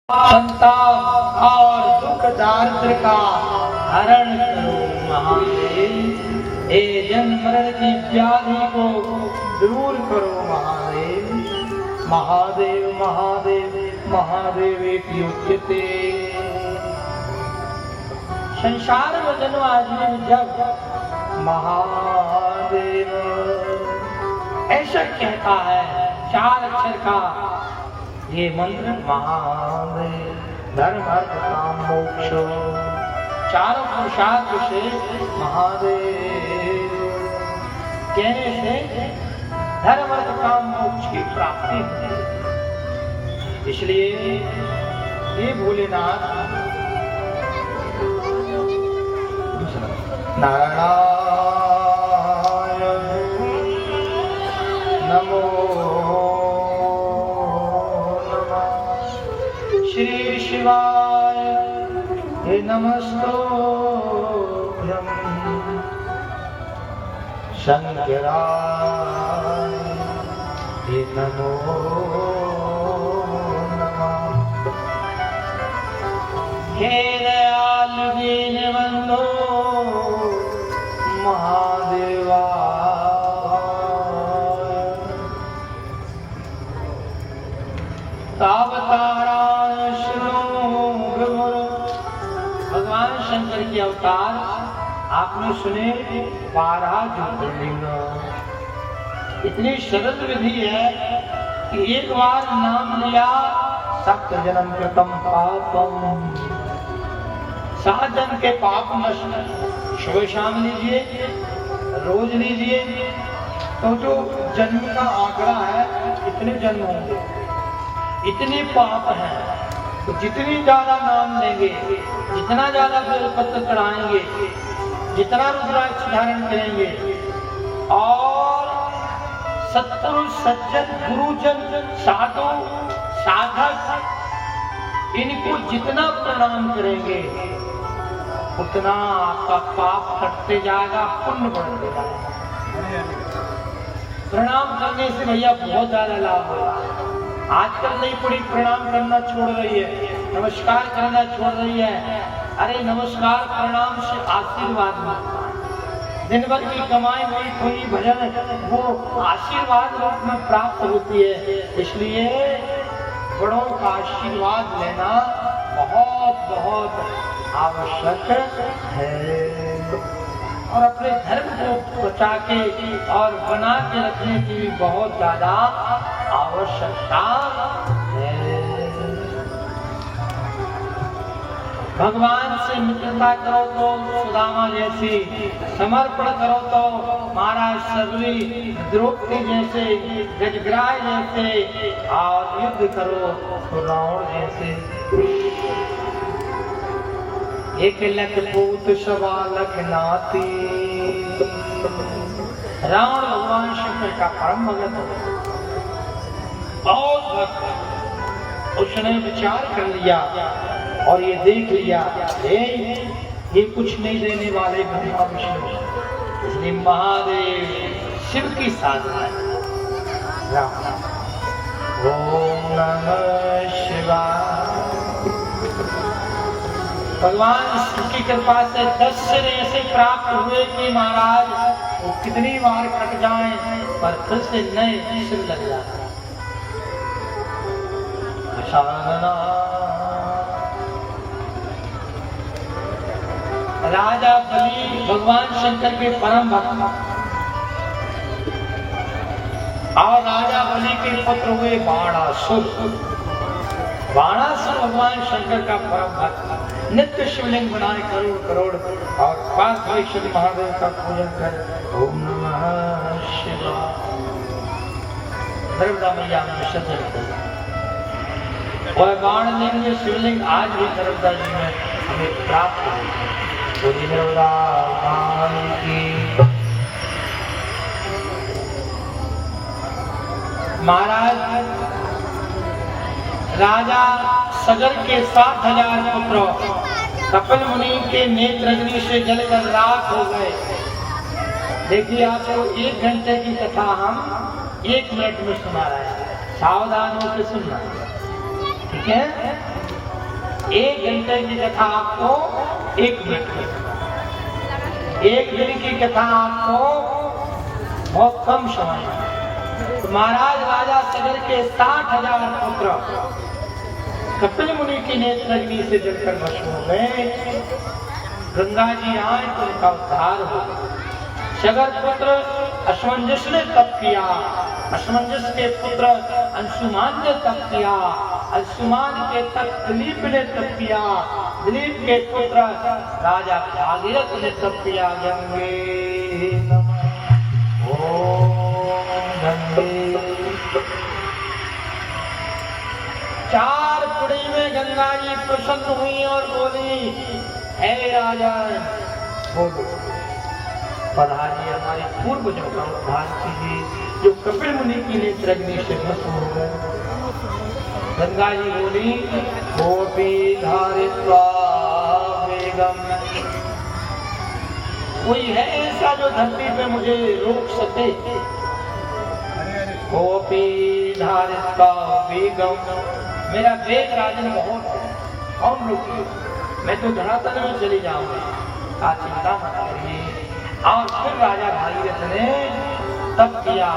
संताप और दुख दारिद्र का हरण करो महादेव। हे जन्म मरण की व्याधि को दूर करो महादेव। महादेव महादेव महादेव एक उच्यते। संसार में जन्म आदमी जब महादेव ऐसा कहता है, 4 अक्षर का ये मंत्र महादेव धर्म अर्थ काम मोक्ष, चारों पुरुषार्थ से महादेव कहने से धर्म अर्थ काम मोक्ष की प्राप्ति होती। इसलिए ये भोलेनाथ नारायण नमो श्री शिवाय हे नमस्तुभ्यं शंकराय हे नमो नमः। हे दयाल दीनबंधो महादेवा अवताराय सुनो गुरु। भगवान शंकर के अवतार आपने सुने 12 ज्योतिर्लिंग। इतनी सरल विधि है कि एक बार नाम लिया 7 जन्म कृतम पापम, 7 जन्म के पाप नष्ट। सुबह शाम लीजिए, रोज लीजिए, तो जो जन्म का आंकड़ा है इतने जन्म होंगे, इतने पाप हैं। तो जितनी ज्यादा नाम लेंगे, जितना ज्यादा बेलपत्र चढ़ाएंगे, जितना रुद्राक्ष धारण करेंगे और सत्पुरुष सज्जन गुरुजन साधु साधक इनको जितना प्रणाम करेंगे उतना आपका पाप कटते जाएगा, पुण्य बढ़ते जाएगा। प्रणाम करने से भैया बहुत ज्यादा लाभ होगा। आजकल नई पीढ़ी प्रणाम करना छोड़ रही है, नमस्कार करना छोड़ रही है। अरे नमस्कार प्रणाम से आशीर्वाद मिलता है। दिन भर की कमाई हुई कोई भजन वो आशीर्वाद रूप में प्राप्त होती है। इसलिए बड़ों का आशीर्वाद लेना बहुत बहुत आवश्यक है और अपने धर्म को बचा के और बना के रखने की भी बहुत ज्यादा आवश्यकता है। भगवान से मित्रता करो तो सुदामा जैसी, समर्पण करो तो महाराज सरली द्रौपदी जैसे, गजग्राह जैसे, और युद्ध करो तो रावण जैसे। एक लख पूत सवा लख नाती। रावण भगवान शंकर का परम भगत है, बहुत भक्त। उसने विचार कर लिया और ये देख लिया ये कुछ नहीं देने वाले ब्रह्मा विष्णु, इसलिए महादेव शिव की साधना है। ओम नमः शिवाय। भगवान शिव की कृपा से 10 सिर ऐसे प्राप्त हुए कि महाराज वो कितनी बार कट जाएं पर फिर से नए सिर लग जाते। राजा बलि भगवान शंकर के परम भक्त और राजा बलि के पुत्र हुए बाणासुर। बाणासुर भगवान शंकर का परम भक्त नित्य शिवलिंग बनाए करोड़ करोड़ और 5 महादेव का पूजन कर। ओम नमः शिवाय। नर्मदा मैया में विसर्जन कर और बाणलिंग शिवलिंग आज भी नर्मदा जी में हमें प्राप्त है। नर्मदा माई की। महाराज राजा सगर के 7,000 पुत्र कपिल मुनि के नेत्र अग्नि से जलकर राख हो गए। देखिए आपको 1 घंटे की कथा हम 1 मिनट में सुना रहा है, सावधान होकर सुनना, ठीक है? 1 घंटे की कथा आपको 1 मिनट में, 1 दिन की कथा आपको बहुत कम समय में। तो महाराज राजा सगर के 60,000 पुत्र कपिल मुनि की नेत्राग्नि से जलकर भस्म हो गए। गंगा जी आए तो उनका उद्धार हो। सगर पुत्र असमंजस ने तप किया, असमंजस के पुत्र अंशुमान ने तप किया, अंशुमान के तप दिलीप ने तप किया, दिलीप के पुत्र राजा भागीरथ ने तप किया। गंगे नमः, ओम गंगे। 4 पुड़ी में गंगा जी प्रसन्न हुई और बोली, हे राजा, बोलो पधारिए, हमारे पूर्वजों का उद्धार कीजिए जो कपिल मुनि की नेत्राग्नि से भस्म हो गए। गंगा जी बोली, गोपी धारित्वा वेगम, कोई है ऐसा जो धरती पे मुझे रोक सके? गोपी धारित्वा वेगम, मेरा वेग राजन बहुत है, कौन रोके? मैं तो धरातल में चली जाऊंगी, आप चिंता मत करिए। और फिर राजा भागीरथ ने तप किया,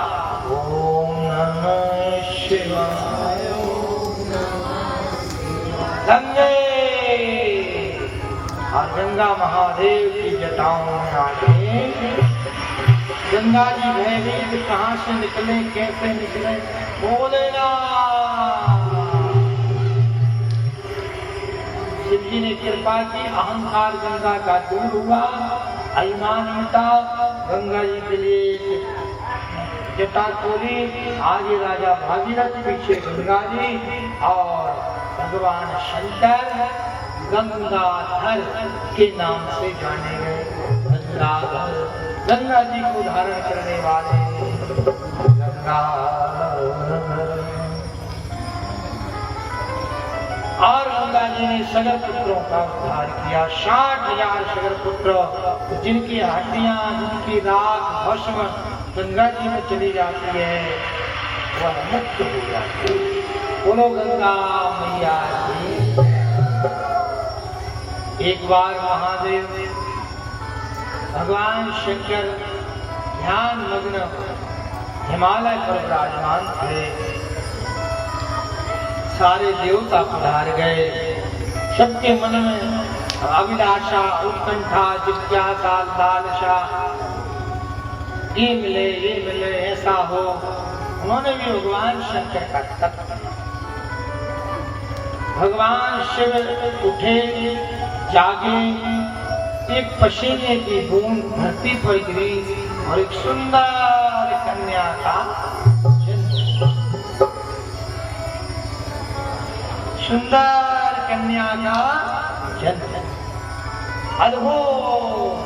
ओम नमः शिवाय, गंगे। और गंगा महादेव की जटाओं में आके गंगा जी भयभीत कहां से निकले, कैसे निकले, बोलेगा। शिव जी ने कृपा की, अहंकार गंगा का दूर हुआ, अभिमान मिटा। गंगा जी के लिए जटा खोली, आगे राजा भागीरथ, पीछे गंगा जी और भगवान शंकर गंगाधर के नाम से जाने गए। गंगाधर, गंगा जी को धारण करने वाले गंगाधर। और गंगा जी ने सगर पुत्रों का उद्धार किया। 60,000 सगर पुत्र जिनकी हड्डियां, जिनकी राख भस्म गंगा जी में चली जाती है, वह मुक्त हो जाती है। बोलो गंगा मैया की। एक बार महादेव भगवान शंकर ध्यान मग्न हिमालय पर विराजमान थे। सारे देवता पधार गए, सबके मन में अभिलाषा, उत्कंठा, जिज्ञासा, लालसा, ये मिले ऐसा हो। उन्होंने भी भगवान शंकर का तप किया। भगवान शिव उठे, जागे, एक पसीने की बूंद धरती पर गिरी और एक सुंदर कन्या का सुंदर कन्या का जन्म। अद्भुत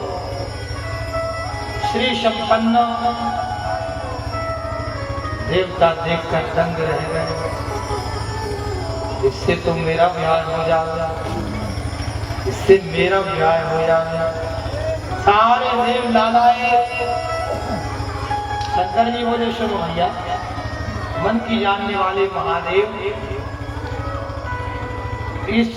श्री संपन्न देवता देखकर दंग रह गए। इससे तो मेरा ब्याह हो जाएगा, इससे मेरा ब्याह हो जाएगा। सारे देव लालाए। शंकर जी बोले, सुनो भैया, मन की जानने वाले महादेव, इस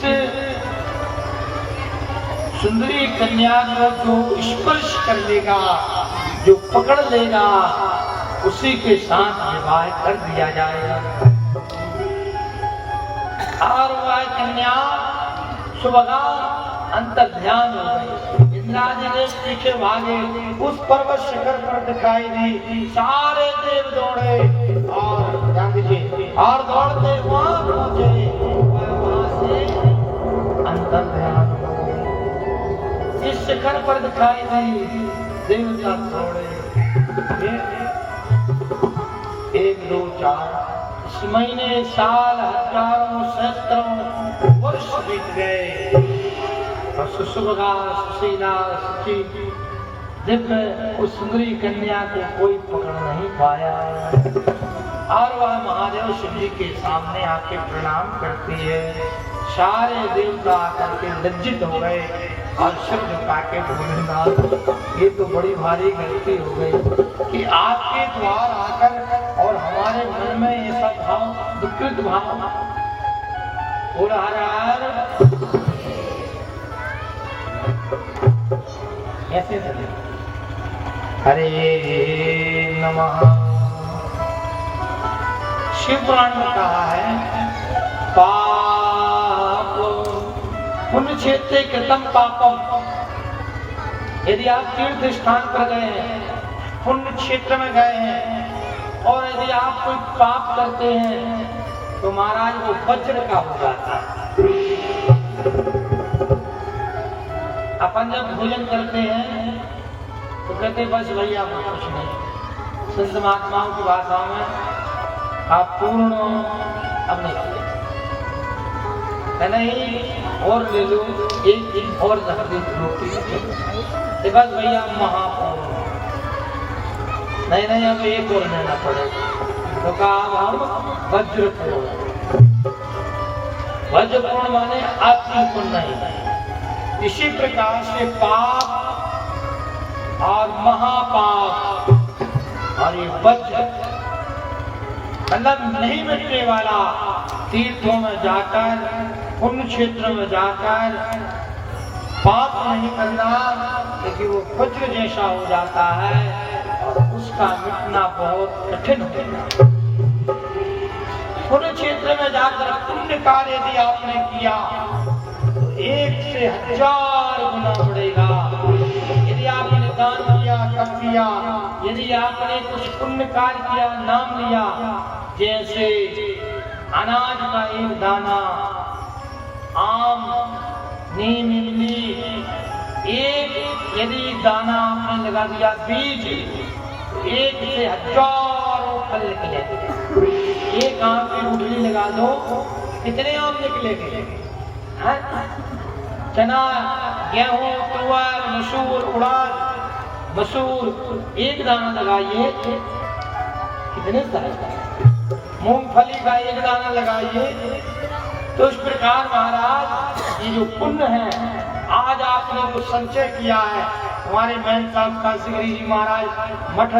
सुंदरी कन्या को जो स्पर्श कर लेगा, जो पकड़ लेगा, उसी के साथ विवाह कर दिया जाएगा। और वह कन्या सुबह अंतर ध्यान हो गई। इंद्राजी ने पीछे भागे, उस पर्वत शिखर पर दिखाई दी। सारे देव दौड़े और दौड़ते वहां पहुंचे। वहां से अंतर ध्यान इस शिखर पर दिखाई दी। देवता दौड़े, 1, 2, 4 महीने, साल, हजारों, सहस्त्रों वर्ष बीत गए और सुशोभा, सुशीला, सुची, दिव्य उस सुंदरी कन्या को कोई पकड़ नहीं पाया। और वह महादेव शिव जी के सामने आके प्रणाम करती है। सारे देवता आकर के लज्जित हो गए और शिव झुका के भोलेनाथ, ये तो बड़ी भारी गलती हो गई कि आपके द्वार आकर और विकृत भाव बोल हर हर ऐसे हरे नमः। शिव पुराण में कहा है पाप पुण्य क्षेत्रे कृतम पापम। यदि आप तीर्थ स्थान पर गए हैं, पुण्य क्षेत्र में गए हैं और यदि आप कोई पाप करते हैं तो महाराज वो वज्र का हो जाता है। अपन जब भोजन करते हैं तो कहते बस भैया कुछ नहीं। संत महात्माओं की भाषा में आप पूर्ण अब नहीं और ले लो, एक दिन और रोटी बस भैया महापूर्ण नहीं अब एक और लेना पड़ेगा। तो कहा अब हम वज्रपूर्ण माने आत्मपूर्ण नहीं। इसी प्रकार से पाप और महापाप और ये वज्र मतलब नहीं मिटने वाला, तीर्थों में जाकर पुण्य क्षेत्र में जाकर पाप नहीं करना, लेकिन वो वज्र जैसा हो जाता है और उसका मिटना बहुत कठिन होता है। पुण्य क्षेत्र में जाकर पुण्य कार्य यदि आपने किया तो 1 से 1000 गुना बढ़ेगा। यदि आपने दान किया, तप किया, यदि आपने कुछ पुण्य कार्य किया, नाम लिया, जैसे अनाज का एक दाना, आम, नीम, इमली, एक यदि दाना आपने लगा दिया बीज, 1 से 1000 फल निकले। एक आम की गुठली लगा दो, कितने आम निकलेंगे? चना, गेहूं, तुअर, मसूर, उड़द, मसूर, एक दाना लगाइए कितने दाने? मूंगफली का एक दाना लगाइए। तो इस प्रकार महाराज ये जो पुण्य है, आज आपने जो संचय किया है, हमारे महंत साहब काशीगिरी जी महाराज मठ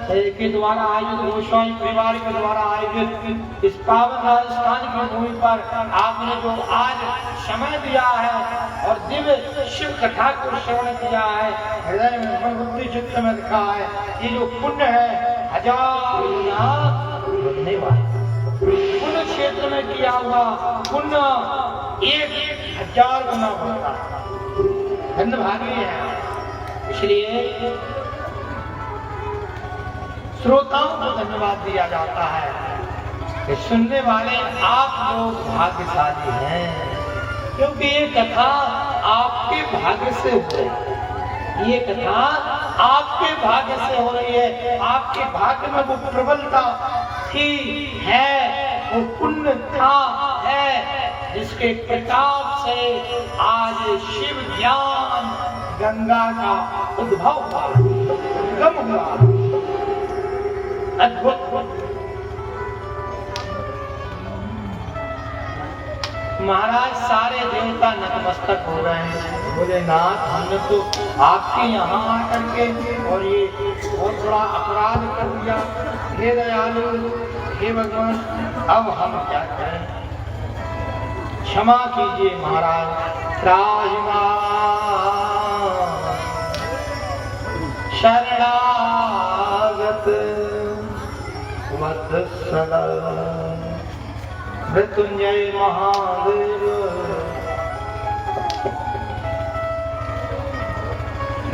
के द्वारा आयोजित, गोस्वामी परिवार के द्वारा आयोजित इस पावन राजस्थान की भूमि पर आपने जो आज समय दिया है और दिव्य शिव कथा को श्रवण किया है, हृदय में मन बुद्धि चित्त में रखा है, ये जो पुण्य है 1000 गुना बढ़ने वाला। पुण्य क्षेत्र में किया हुआ पुण्य 1000 गुना बढ़ता है। धन्य भागी है। इसलिए श्रोताओं को धन्यवाद दिया जाता है कि सुनने वाले आप लोग भाग्यशाली हैं, क्योंकि ये कथा आपके भाग्य से हो रही है। ये कथा आपके भाग्य से हो रही है। आपके भाग्य में वो प्रबलता थी, है, वो पुण्य था, है, जिसके प्रताप से आज शिव ज्ञान गंगा का उद्भव हुआ, उद्गम हुआ। अद्भुत। महाराज सारे देवता नतमस्तक हो रहे हैं, बोले नाथ हमने तो आपके यहाँ आकर के और ये बहुत बड़ा अपराध कर दिया, हे दयालु, हे भगवान, अब हम क्या करें? क्षमा कीजिए महाराज। शरणागत वत्सल मृत्युंजय महादेव।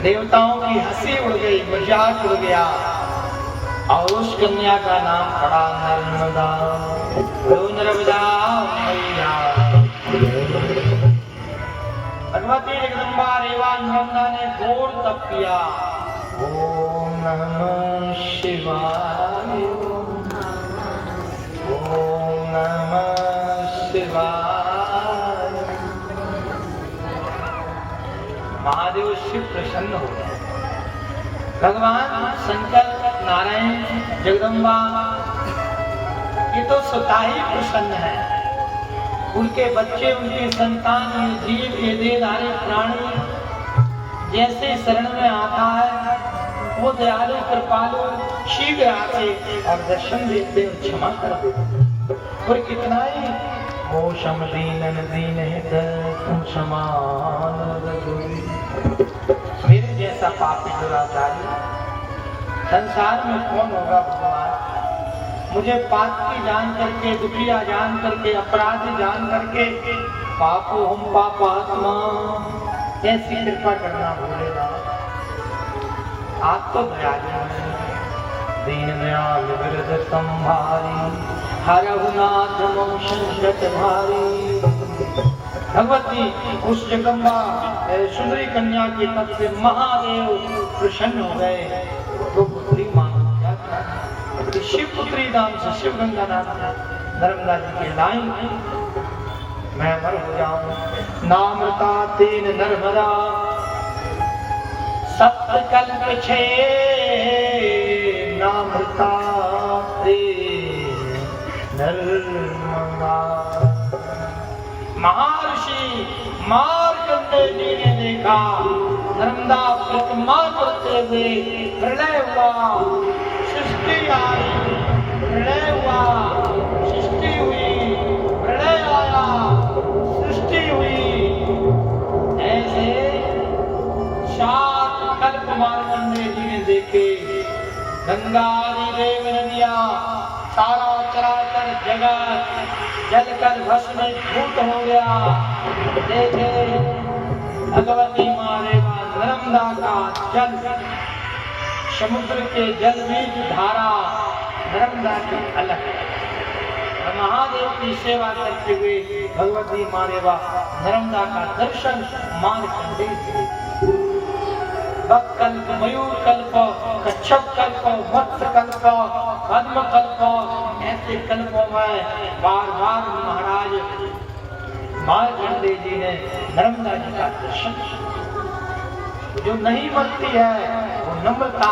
देवताओं की हंसी उड़ गई, मजाक उड़ गया और उस कन्या का नाम पड़ा नर्मदा। नर्मदा मैया भगवती जगदम्बा रेवा नर्मदा ने घोर तप किया। ओम नमः शिवाय, ओम नमः शिवाय। महादेव शिव प्रसन्न हो गए। भगवान शंकर, नारायण, जगदम्बा ये तो स्वतः ही प्रसन्न है। उनके बच्चे, उनके संतान, जीव, ये देहधारी प्राणी जैसे शरण में आता है, वो दयालु कृपालु शीघ्र आते और दर्शन देते और क्षमा कर देते। और कितना ही मोशम दीनन दीन हित तुम समान रघुवीर। मेरे जैसा पापी दुराचारी संसार में कौन होगा भगवान? मुझे पापी जान करके, दुखिया जान करके, अपराधी जान करके, पापो हम पापात्मा, ऐसी कृपा करना भोलेनाथ। आप तो दयालु हैं, दीन दयाल विरद संभारी, हरहु नाथ मम संकट भारी। भगवती उस जगदम्बा सुंदरी कन्या के तप से महादेव प्रसन्न हो गए। तो पुत्री मांग शिव पुत्री नाम से, शिव गंगा नाम से नर्मदा जी के लाइन मैं अमर हो जाऊं। नामृता तेन नर्मदा सप्तकल्प छे, नामृता तेन नर्मदा। महर्षि मार्कंडेय जी ने देखा नर्मदा प्रतिमा करते हुए प्रलय हुआ, सृष्टि आई, प्रलय हुआ, सृष्टि हुई, प्रलय आया, सृष्टि हुई। ऐसे 7 कल्प मार्कंडेय जी ने देखे। गंगा आदि देव नदियां, सारा चराचर जगत जलकर भस्मीभूत हो गया। देखे भगवती मारेवा नर्मदा का जल, समुद्र के जल बीज धारा नर्मदा की अलग। महादेव की सेवा करते हुए भगवती मारेवा नर्मदा का दर्शन मार्कंडेय से। बकल्प, मयूर कल्प, कच्छप कल्प, मत्स्य कल्प, पद्म कल्प, ऐसे कल्पों में बार बार महाराज मार्कंडेय जी ने नर्मदा जी का दर्शन। जो नहीं मरती है वो नम्रता,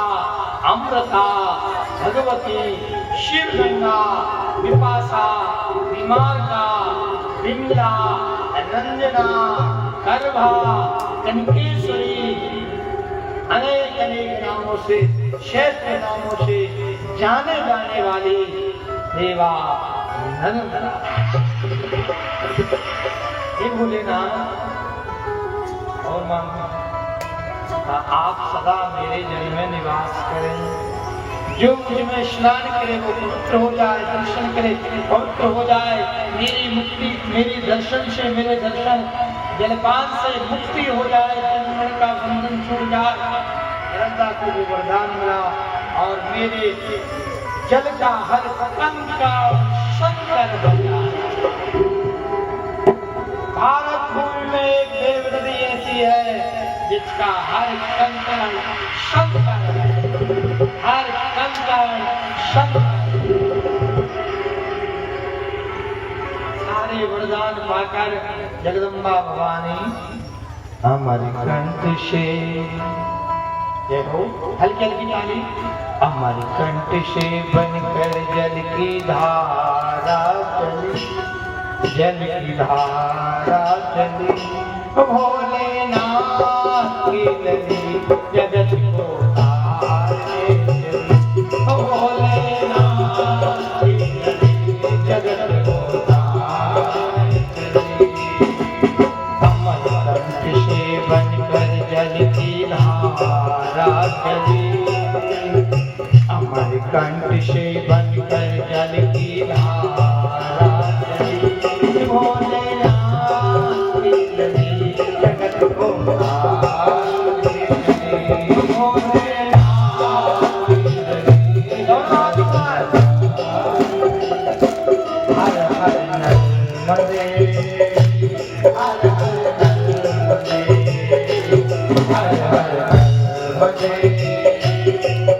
अमृता, भगवती, शिव गंगा, विपासा, विमार्गा, विमला, रंजना, गर्भा, कनकेश्वरी, अनेक अनेक नामों से, श्रेष्ठ नामों से जाने जाने वाली देवा नर्मदा। ये बोले ना और मांगो आप सदा मेरे जल में निवास करें। जो मुझ में स्नान करे वो पवित्र हो जाए, दर्शन करे पवित्र हो जाए। मेरी मुक्ति, मेरी दर्शन से, मेरे दर्शन जलपान से मुक्ति हो जाए, जन्म का बंधन छूट जाए। नर्मदा को वो वरदान मिला और मेरे जल का हर कंका शंकर बन जाए। भारत भूमि में एक देव नदी ऐसी है जिसका हर कंकड़ शंकर है, हर कंकड़ शंकर। सारे वरदान पाकर जगदम्बा भवानी हमारे कंठ से, देखो हल्की हल्की ताली, हमारे कंठ से बनकर जल की धारा चली, जल की धारा चली। भोलेनाथ की नदी जगत को तारने चली, भोलेनाथ की नदी जगत को तारने चली। कमल कंठ से बनकर जल की धारा चली, अमर कंठ से बनकर जल की धारा चली। भोलेनाथ की नदी जगत को तारने चली, भोलेनाथ की नदी। हर हर नर्मदे, हर हर नर्मदे, हर हर नर्मदे,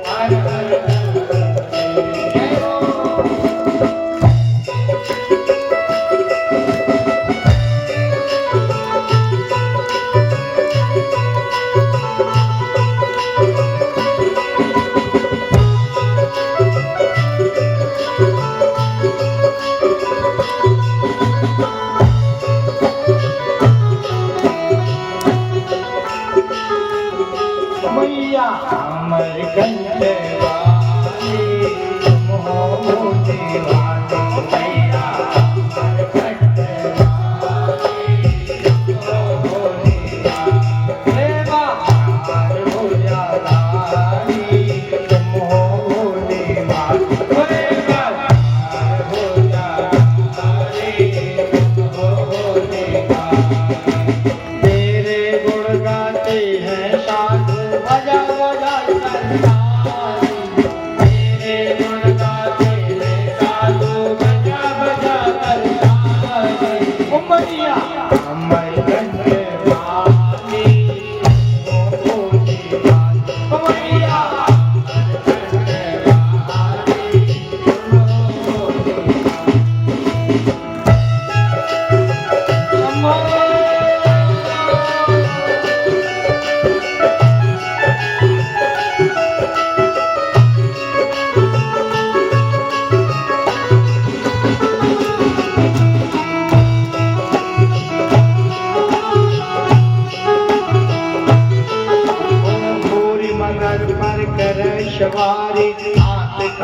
हर हर नर्मदे।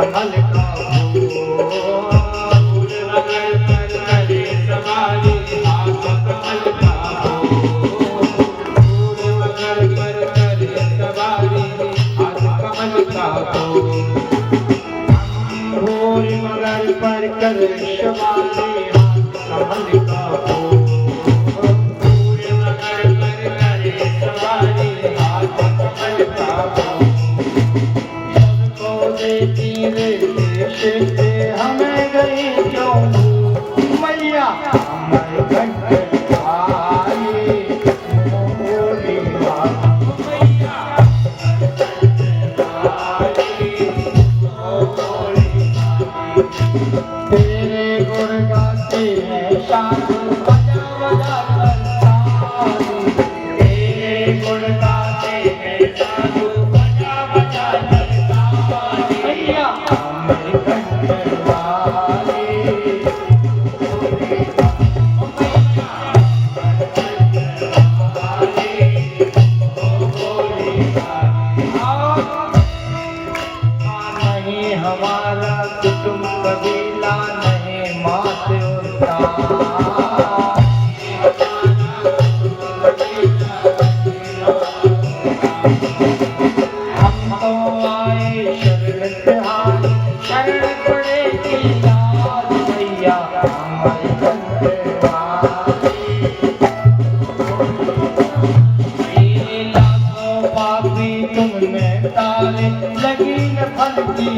कमल का फूल मगर पर करे सवारी हाथ कमल का फूल मगर पर करे सवारी हाथ कमल का फूल मगर पर करे सवारी हाथ कमल का फूल मगर पर करे सवारी हाथ कमल का फूल देती रे देश से हमें गई क्यों मैया हमें घट आई मोरी मैया तेरे गुण गाते हैं साधु बजा बजा करतारी तेरे गुण गाते हैं साधु बजा बजा हमारा कुटुंब कबीला नहीं मात हम तो आए शरण पड़े की लाज भैया हमारे लाखों पापी तुमने तारे लगी न फल की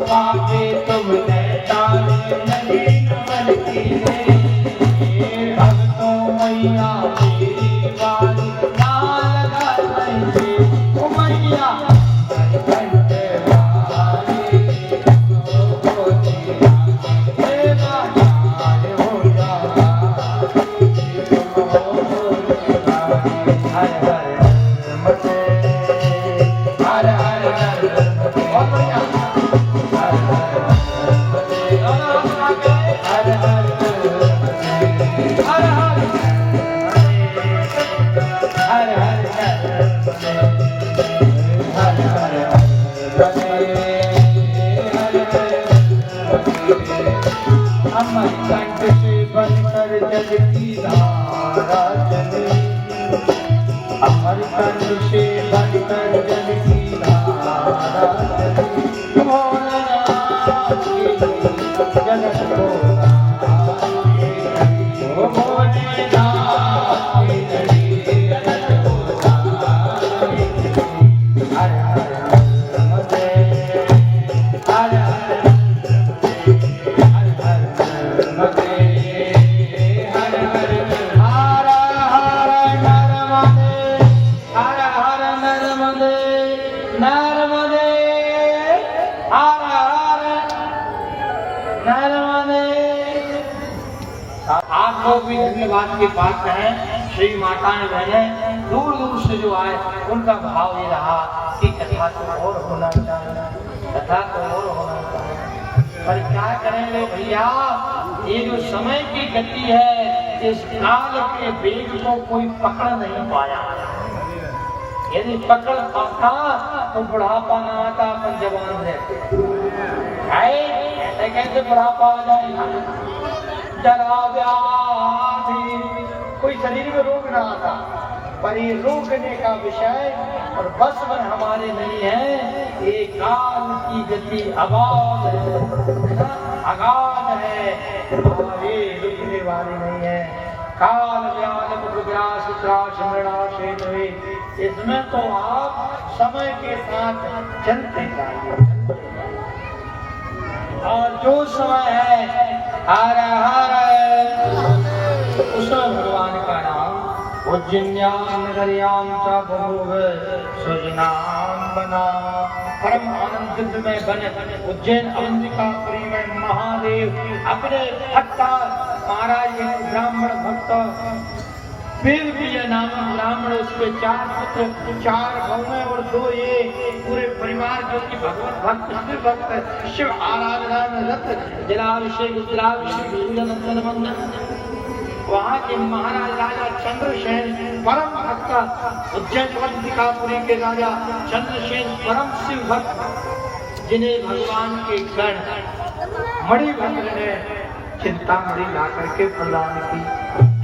पापे तुमने तारे लगी न फल की अब तो मैया तेरी बारी ना लगा लेंगे ओ मैया अमर कंठ से बनकर जल की धारा चले अमर कंठ से बनकर जल की धारा चले भोलेनाथ की जगत को भोलेनाथ की जगत को हर हर नमस्ते हर हर आप लोग भी धन्यवाद की बात कहें। श्री माता ने बहने दूर दूर से जो आए उनका भाव ये रहा कि कथा तो और होना चाहिए, कथा तो और होना चाहिए, पर क्या करेंगे भैया, ये जो समय की गति है इस काल के वेग को कोई पकड़ नहीं पाया। यदि पकड़ पाता तो बुढ़ापा ना आता, अपन जवान रहते। ऐसे कैसे बुढ़ापा आ जाएगा? जरा व्याधि कोई शरीर में रोग ना आता, पर ये रोकने का विषय और बस में हमारे नहीं है। ये काल की गति अगाध है, हमारे रुकने वाली नहीं है। काल व्याध ग्रास त्रास मृणाशेत हुए, इसमें तो आप समय के साथ चलते जाइए। और जो समय है हर हर उसमें भगवान का नाम उज्जैन्याम नगर्याम च बभूव सुजनाम बना। परम आनंद में बने उज्जैन अवंतिकापुरी में महादेव अपने भक्ता महाराज एक ब्राह्मण भक्त वेद प्रिय नाम ब्राह्मण, उसके 4 पुत्र 4 बहुएं और 2 ये पूरे परिवार जो कि भगवत भक्त शिव भक्त शिव आराधना में रत जलाभिषेक रुद्राभिषेक सूर्य नंदन वहाँ के महाराज राजा चंद्रसेन परम भक्त उज्जैनवंतिकापुरी के राजा चंद्रसेन परम शिव भक्त, जिन्हें भगवान के गण मणिभद्र ने चिंतामणि ला करके प्रदान की।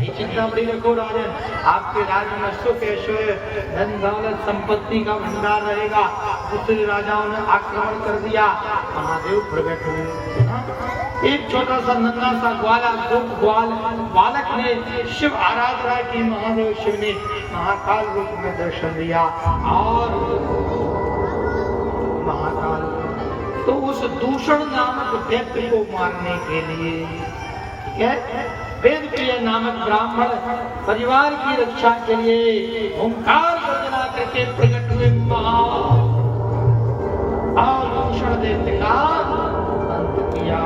चिंतामणि रखो राजन, आपके राज्य में सुख ऐश्वर्य धन दौलत संपत्ति का भंडार रहेगा। दूसरे राजाओं ने आक्रमण कर दिया, महादेव प्रकट हुए। एक छोटा सा नन्हा सा ग्वाला ग्वाल बालक ने शिव आराधना की। महादेव शिव ने महाकाल रूप में दर्शन दिया और महाकाल तो उस दूषण नामक दैत्य को मारने के लिए वेद प्रिय नामक ब्राह्मण परिवार की रक्षा के लिए ओंकार गर्जना करके प्रकट हुए और दूषण दैत्य का अंत किया।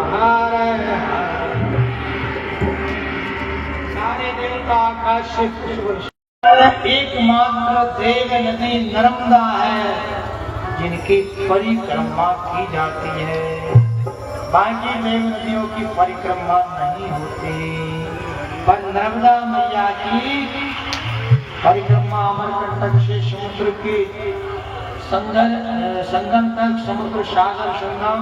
सारे देवता आकाश से एकमात्र देव नदी नर्मदा है जिनकी परिक्रमा की जाती है। बाकी देव नदियों की परिक्रमा नहीं होती, पर नर्मदा मैया की परिक्रमा अमरकंटक से समुद्र की संगम तक, समुद्र सागर संगम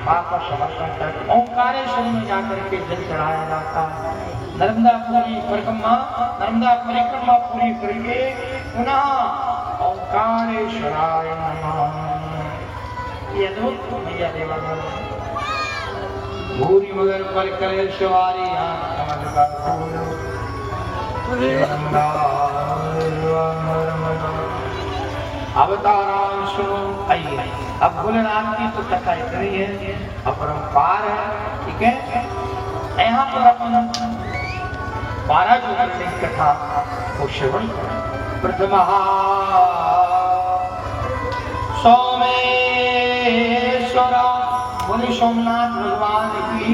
वापस अमरकंटक ओंकारेश्वर में जाकर के जल चढ़ाया जाता। नर्मदा परिक्रमा पूरी करके पुनः ओंकारेश्वराय नमः। ये अद्भुत मैया देवा भूरी मगर पर करे सवारी कमल का फूल अवताराम सुनो। आइए अब भोलेनाथ की तो कथा इतनी है, अपरंपार है, ठीक है। यहाँ पर अपन 12 ज्योतिर्लिंग कथा को श्रवण करें। प्रथम सोमेश्वर बोले सोमनाथ भगवान की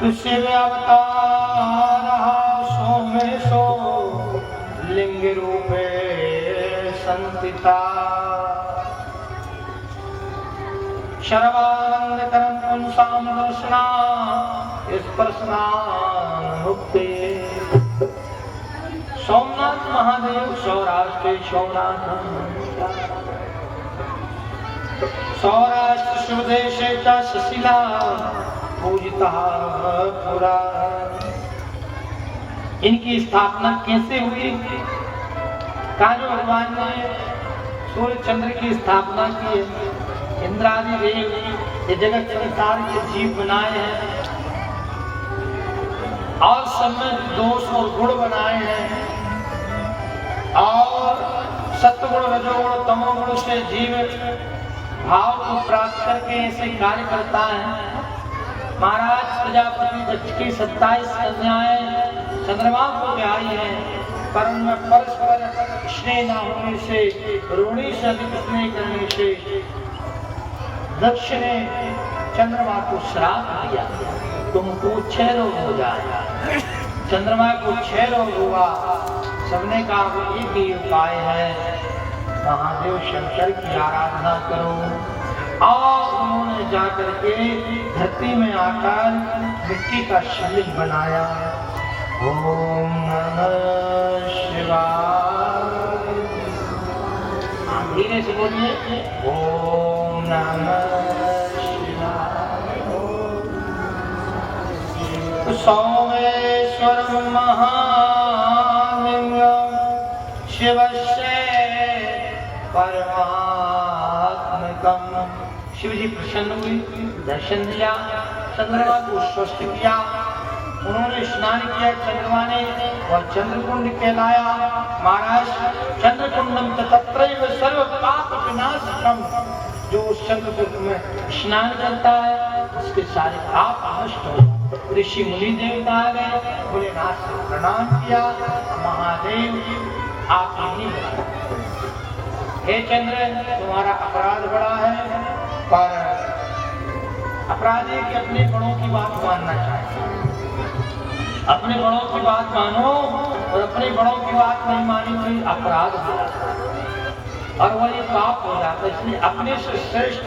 तुझसे अवतार सोमेशो लिंग रूपे संतिता शर्वानंद करम पुंसाम दर्शना स्पर्शना मुक्ति। सोमनाथ महादेव सौराष्ट्र सौराष्ट्र स्वदेशे च सुशीला पूजिता पुरा। इनकी स्थापना कैसे हुई? कान्हा भगवान ने सूर्य चंद्र की स्थापना की। इंद्रादि देव ये जगत संसार के जीव बनाए हैं और सब में दोष और गुण बनाए हैं और सत्वगुण रजोगुण तमोगुण से जीव भाव को प्राप्त करके ऐसे कार्य करता है। महाराज प्रजापति दक्ष की 27 कन्याएं चंद्रमा को ब्याही है, पर उनमें परस्पर स्नेह न होने से, रोणी से अधिक स्नेह करने से दक्ष ने चंद्रमा को श्राप दिया, तुमको 6 रोग हो जाए। चंद्रमा को 6 रोग हुआ। सबने कहा एक ही उपाय है, महादेव शंकर की आराधना करो। और उन्होंने जाकर के धरती में आकर मिट्टी का शिवलिंग बनाया। ओम नमः शिवाय, धीरे से बोलिए ओम नमः शिवाय। सोमेश्वर महालिंगम शिवस्य परमात्मकम। शिव जी प्रसन्न हुए, दर्शन दिया, चंद्रमा को स्वस्थ किया। उन्होंने स्नान किया चंद्रमा ने और चंद्रकुंड कहलाया। महाराज चंद्रकुंडम तत्रैव सर्व पाप विनाशकम। जो उस चंद्रकुंड में स्नान करता है उसके सारे पाप नष्ट हो जाते। ऋषि मुनि देवता आ गए, भोलेनाथ से प्रणाम किया। महादेव आप नहीं बना, हे चंद्र तुम्हारा अपराध बड़ा है, पर अपराधी के अपने बड़ों की बात मानना चाहिए। अपने बड़ों की बात मानो और अपने बड़ों की बात नहीं मानी तो अपराध हो जाता है और वह ये पाप हो जाता है। इसलिए अपने से श्रेष्ठ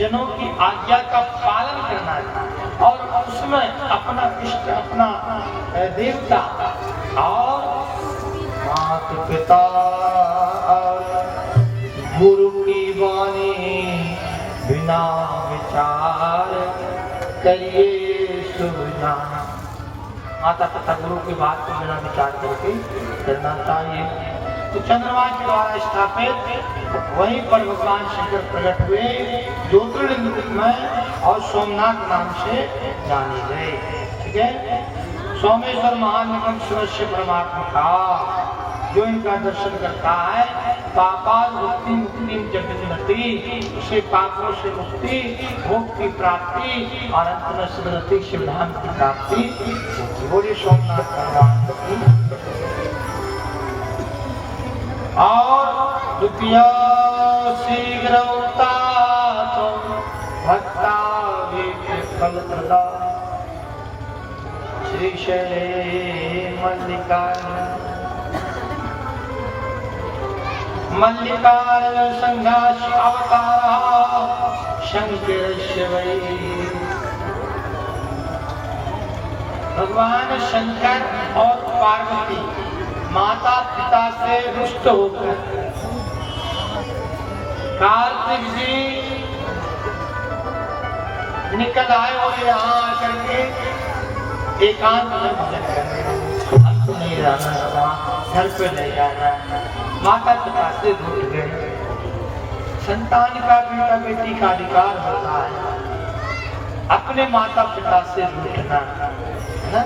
जनों की आज्ञा का पालन करना है और उसमें अपना इष्ट, अपना देवता और माता पिता और गुरु की वाणी बिना विचार करिए शुभ ज्ञान। माता पिता गुरु की बात को बिना विचार करके करना चाहिए। तो चंद्रमा के द्वारा स्थापित वहीं पर भगवान शंकर प्रकट हुए, ज्योतिर्लिंग में और सोमनाथ नाम से जाने गए। ठीक है, सोमेश्वर महानिगम शिवस्य परमात्मा का जो इनका दर्शन करता है पापाद मुक्ति मुक्ति जगन्नति, उसे पापों से मुक्ति, भोग की प्राप्ति और अंत में सुगति शिवधाम की प्राप्ति। बोलिए सोमनाथ भगवान की। और द्वितीय शीघ्र तो भक्ता फल प्रदा श्री मल्लिकार्जुन संघाश अवतार शंकर शिव। भगवान शंकर और पार्वती माता पिता से रुष्ट होकर कार्तिक जी निकल आए और यहाँ आकर के एकांत में भजन करने, हमको नहीं रहना, वहाँ घर पे नहीं जाना। माता पिता से रूठ गए। संतान का बेटा बेटी का अधिकार होता है अपने माता पिता से रूठना, है ना?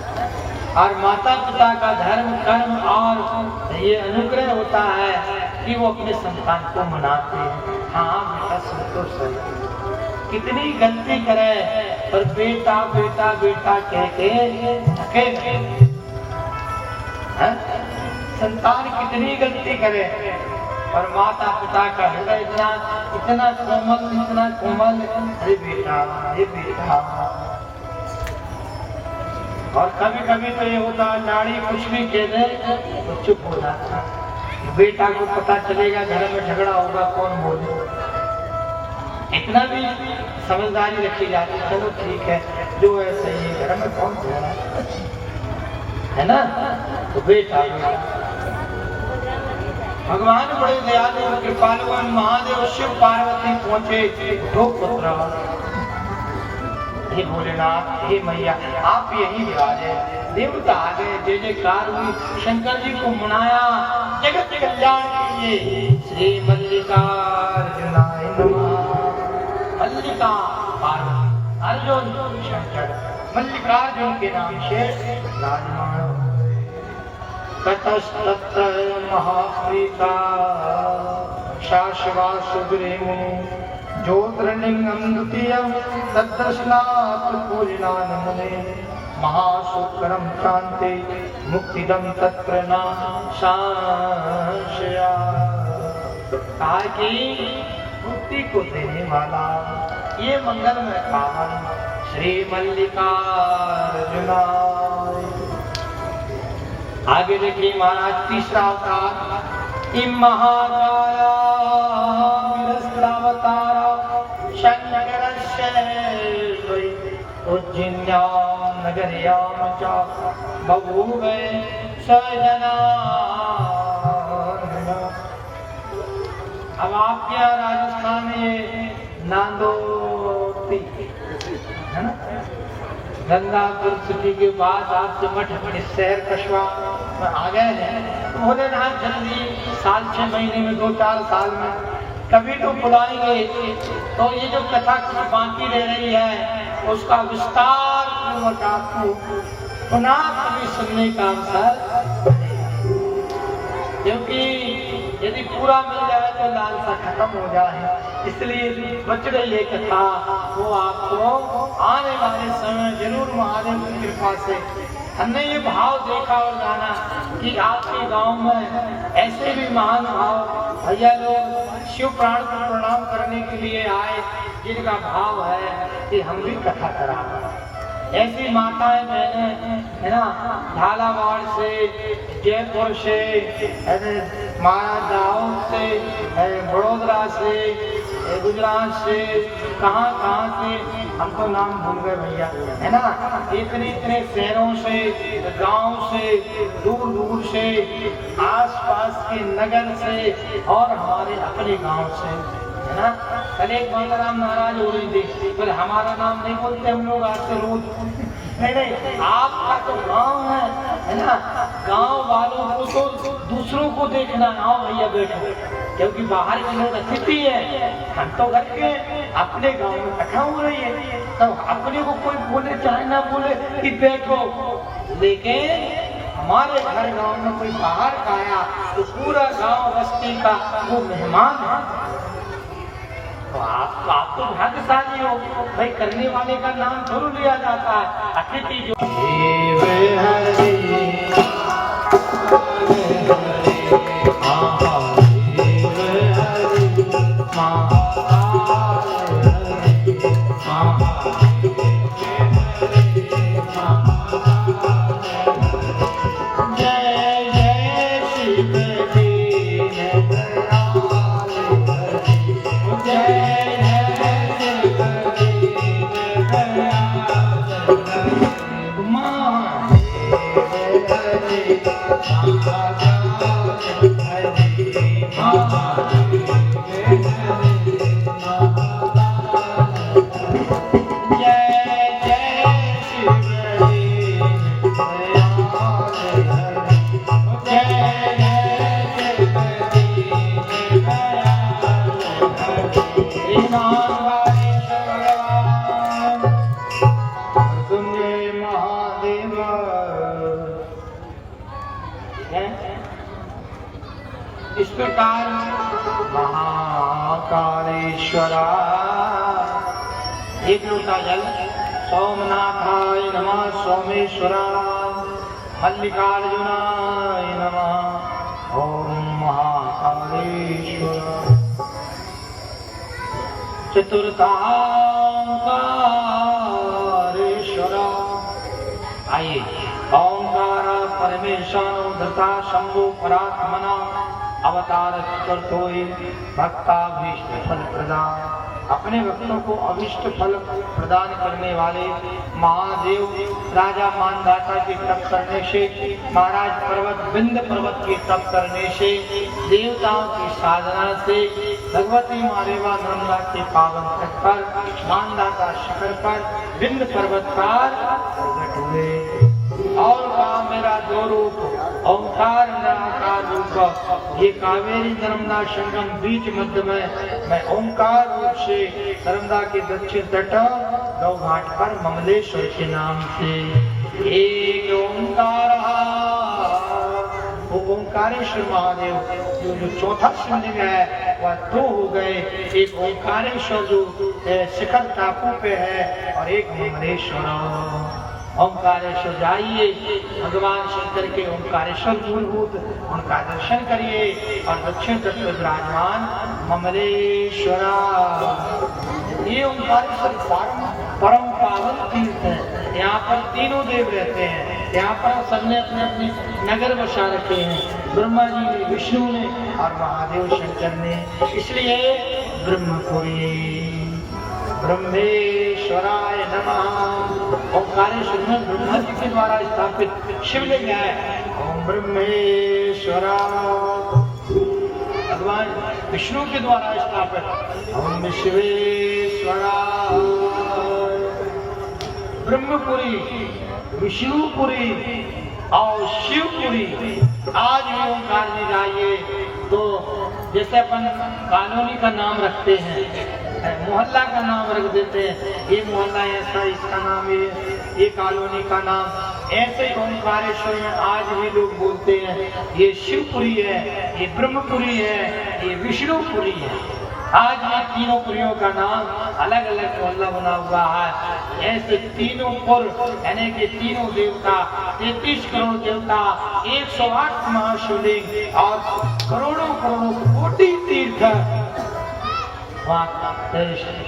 और माता पिता का धर्म कर्म और ये अनुग्रह होता है कि वो अपने संतान को मनाते हैं। हाँ बेटा सुन तो सही, कितनी गलती करे पर बेटा बेटा बेटा कह के थके नहीं। संतान कितनी गलती करे और माता पिता का हृदय इतना इतना कोमल, अरे बेटा अरे बेटा। और कभी कभी तो ये होता है नाड़ी कुछ भी कह दे तो चुप हो जाता। बेटा को पता चलेगा घर में झगड़ा होगा कौन बोले, इतना भी समझदारी रखी जाती। चलो ठीक है जो है सही है, घर में कौन बोला है ना। तो बेटा भगवान बड़े दयालु कृपालुवन महादेव शिव पार्वती पहुंचे। दो पुत्र, हे भोलेनाथ हे मैया आप यही विराजे। देवता आ गए, जय जयकार हुई, शंकर जी को मनाया जगत कल्याण के लिए। श्री मल्लिकार्जुनाय नमः। मल्लिका पार्वती, अर्जुन शंकर, मल्लिकार्जुन के नाम से राजमान। ततस्तत्र महाप्रीता शाश्वा सुग्रीवो ज्योतिर्लिंगं द्वितीयं तद्दर्शनात् पूजनान् मुने महाशुक्रं शान्ति मुक्तिदं तत्र न संशया। कहा कि मुक्ति को देने वाला ये मंगलमय पावन श्री मल्लिकार्जुना। आगे देखिए महाराज तीसरा अवतार इम महाकाया विरस्त्रावतार शंकरस्य उज्जैन्यां नगर्यां च बभूवे सजना। अब आपके यहाँ राजस्थान में नांदोती है ना, गंगापुर सिटी के बाद आपसे मठ शहर कस्बा में आ गए हैं। तो भोलेनाथ जल्दी साल 6 महीने में 2-4 साल में कभी तो बुलाएंगे। तो ये जो कथा बाकी रह रही है उसका विस्तार पूर्वक आपको पुनः कभी सुनने का अवसर, क्योंकि यदि पूरा मिल जाए तो लालसा खत्म हो जाए। इसलिए बचड़े ये कथा वो आपको आने वाले समय जरूर महादेव की कृपा से। हमने ये भाव देखा और जाना कि आपके गांव में ऐसे भी महान भाव भैया लोग शिव प्राण को प्रणाम करने के लिए आए, जिनका भाव है कि हम भी कथा करा। ऐसी माताएं बहनें है ना, झालावाड़ से, जयपुर से, महाराज दाऊद से, बड़ोदरा से, गुजरात से, कहाँ से, हम तो नाम भूल गए भैया, है ना। इतने इतने शहरों से, गांव से, दूर दूर से, आसपास के नगर से और हमारे अपने गांव से, है ना। कल एक माता राम नाराज हो रही थी, पर हमारा नाम नहीं बोलते हम लोग आज से रोज। नहीं, आपका तो गांव है ना। गांव वालों को तो दूसरों को देखना, आओ भैया बैठो, क्योंकि बाहर के लोग अतिथि है, हम तो घर के अपने गांव में इकट्ठा हो रही है, तो अपने को कोई बोले चाहे ना बोले कि बैठो, लेकिन हमारे घर गांव में कोई बाहर का आया तो पूरा गांव बस्ती का वो मेहमान है। तो आप तो भाग्यशाली हो भाई, करने वाले का नाम जरूर लिया जाता है। अतिथि जो इस प्रकार महाकालेश्वरा एक लोटा जल सोमनाथाय नमः, सोमेश्वराय मल्लिकार्जुनाय नमः। ओम महाकालेश्वर चतुर्थाकारेश्वरा। आइए, ओंकार परमेशानो धृता शंभु परात्मना अवतार करतोय भक्ताभीष्ट फल प्रदान। अपने भक्तों को अभीष्ट फल प्रदान करने वाले महादेव राजा मानधाता के तप करने से, महाराज पर्वत विंध्य पर्वत के तप करने से, देवताओं की साधना से, भगवती मारेवा नर्मदा के पावन तट पर, मानधाता शिखर पर, विंध्य पर्वत पर प्रकट हुए। और कहा मेरा दो रूप, ओंकार निराकार रूप, ये कावेरी नर्मदा संगम बीच मध्य में मैं ओंकार रूप से नर्मदा के दक्षिण तट नौ घाट पर ममलेश्वर के नाम से एक ओंकार। वो ओंकारेश्वर महादेव जो चौथा शिवलिंग है वह दो हो गए, एक ओंकारेश्वर जो शिखर टापू पे है और एक ममलेश्वर। ओंकारेश्वर जाइए, भगवान शंकर के ओंकारेश्वर मूलभूत उनका दर्शन करिए और दक्षिण तट पर विराजमान ममलेश्वरा। ये ओंकारेश्वर परम पावन तीर्थ है। यहाँ पर तीनों देव रहते हैं, यहाँ पर सबने अपने अपने नगर बसा रखे हैं, ब्रह्मा जी ने, विष्णु ने और महादेव शंकर ने। इसलिए ब्रह्मपुरी ब्रह्मेश्वराय नमः। ओंकारेश्वर में ब्रह्मा जी के द्वारा स्थापित शिवलिंग है। ओम ब्रह्मेश्वरा। भगवान विष्णु के द्वारा स्थापित ओम विश्वेश्वरा। ब्रह्मपुरी, विष्णुपुरी और शिवपुरी। आज भी ओंकार जी जाइए तो जैसे अपन कॉलोनी का नाम रखते हैं, मोहल्ला का नाम रख देते हैं, ये मोहल्ला ऐसा, इसका नाम ये कॉलोनी का नाम, ऐसे ही ओंकारेश्वर में आज भी लोग बोलते हैं ये शिवपुरी है, ये ब्रह्मपुरी है, ये विष्णुपुरी है। आज ये तीनों पुरियों का नाम अलग अलग मोहल्ला बना हुआ है। ऐसे तीनों पुर यानी कि तीनों देवता, 33 करोड़ देवता, 108 महाशिवलिंग और करोड़ों करोड़ों कोटि तीर्थ,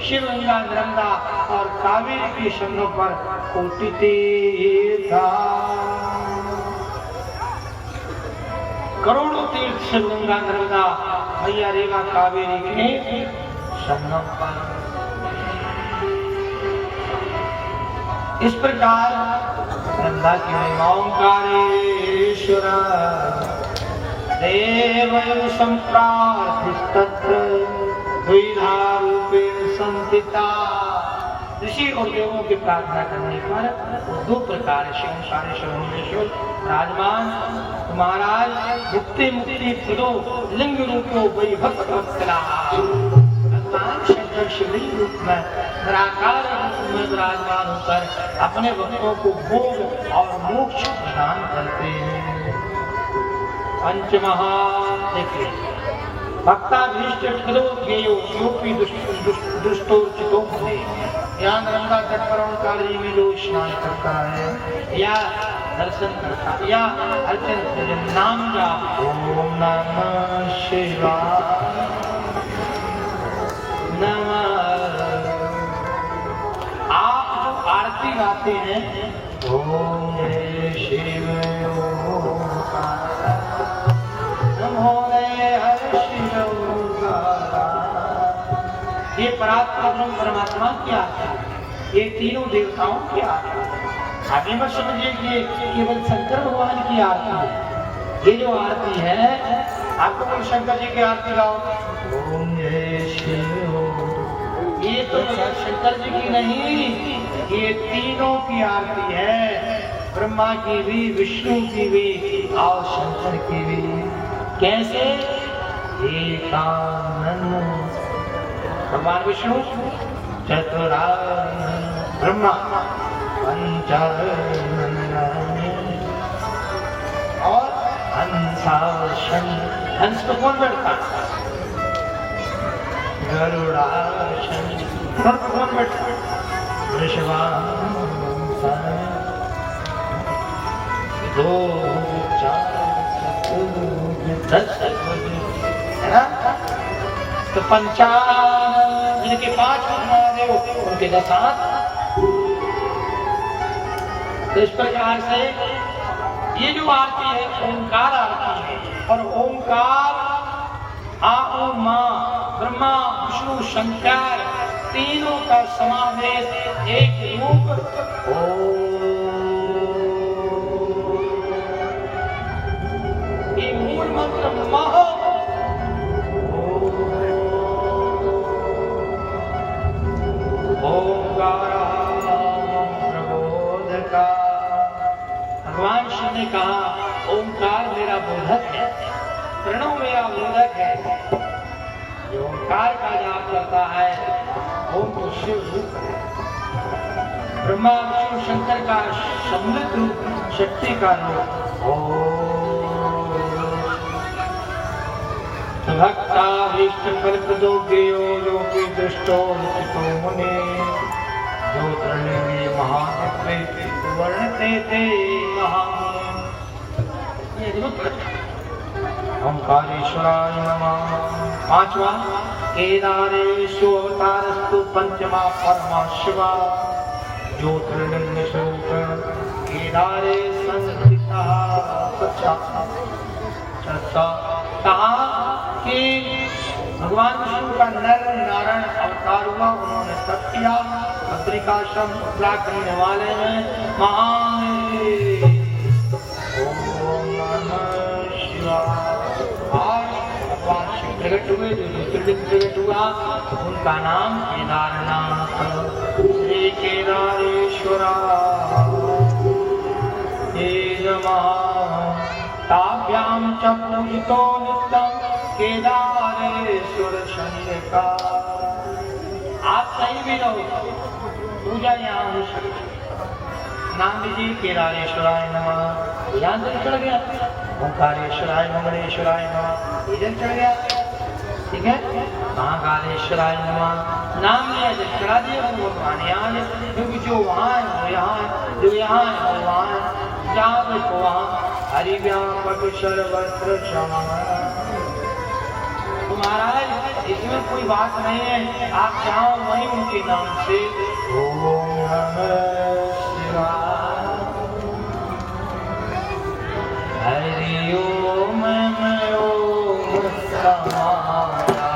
शिवगंगा, नर्मदा और कावेरी के शंखों पर कोटि तीर्थ, करोड़ों तीर्थ शिवगंगा, नर्मदा, मैया रेवा, कावेरी के संगम पर। इस प्रकार नंदा की ओंकारेश्वर देव संप्रार्थितत्र द्विधा रूपेण संस्थिता। ऋषि और देवों की प्रार्थना करने पर दो प्रकार से ओंकारेश्वर होंगे। राजमान महाराज मुक्ति मुक्ति प्रदो लिंग रूपो वैभवत्तला। भगवान शंकर शिवलिंग रूप में निराकार रूप में विराजमान होकर अपने भक्तों को भोग और मोक्ष प्रदान करते हैं। पंचमहा देखिए भक्ताभीष्ट प्रदो ज्ञेयो योपी दुष्टोचितो भवे। यहाँ गंगा तट पर ओंकार जी में जो स्नान करता है या दर्शन करता है या अर्चन नाम जाप ओम नमः शिवाय नमः। आप जो आरती गाते हैं ओम शिव नमो हर शिव, ये परात्पर परमात्मा की आरती, ये तीनों देवताओं की आरती। आगे मत समझिए कि केवल शंकर भगवान की आरती है। ये जो आरती है आपको कोई शंकर जी की आरती गाओ ओम शिव, ये तो शंकर जी की नहीं, ये तीनों की आरती है। ब्रह्मा की भी, विष्णु की भी और शंकर की भी। कैसे? एकानन भगवान विष्णु, चतुरानन ब्रह्मा, पंचानन और हंसासन। हंस पर कौन बैठता? गरुड़ासन पर कौन बैठता? वृषभासन। दो चार दस है ना? तो पंचानन जिनके 5 महादेव उनके 10 हाथ। तो इस प्रकार से ये जो आरती है ओंकार आरती है। और ओंकार आ ओ मां ब्रह्मा विष्णु शंकर तीनों का समावेश एक रूप ये मूल मंत्र महा प्रबोधका। भगवान शिव ने कहा ओंकार मेरा बोधक है, प्रणव मेरा बोधक है। जो ओंकार का जाप करता है ओम तो शिव रूप है, ब्रह्मा विष्णु शंकर का समृद्ध रूप, शक्ति का रूप। भक्ताभीष्ट फलप्रदो ज्ञेयो योगी दृष्टो निचितो मुने जो त्रिलिंगी महात्मे वर्णते ते महामुने। ओंकारेश्वराय नमः। 5वां केदारेषु अवतारस्तु पंचमा परमा शिवा ज्योतिर्लिंग स्वरूप केदारे संस्थिता। कहा कि भगवान विष्णु का नर नारायण अवतार हुआ, उन्होंने तप किया बद्रिकाश्रम उत्तराखंड हिमालय में महादेव। ओम नमः शिवाय। और भगवान शिव प्रकट हुए, जो ज्योतिर्लिंग प्रकट हुआ उनका नाम केदारनाथ। श्री केदारेश्वराय नमः। ताभ्यां च पूजितो नित्यं केदारेश्वर शंकर। आप कहीं भी रहो पूजा यहाँ हो सकती। नाम लीजिए केदारेश्वराय नमः। यहाँ से चढ़ गया ओंकारेश्वराय मंगलेश्वराय नमः, इधर चढ़ गया। ठीक है, महाकालेश्वराय नमः नाम लिया, जब चढ़ा दिया वो भगवान यहाँ है। क्योंकि जो वहाँ है वो यहाँ है, जो यहाँ है वो वहाँ है। जहाँ देखो वहाँ हरि व्यापक सर्वत्र क्षमा। तो महाराज इसमें कोई बात नहीं है, आप चाहो वहीं उनके नाम से ओम नमः शिवाय हरि ओम ओम समाया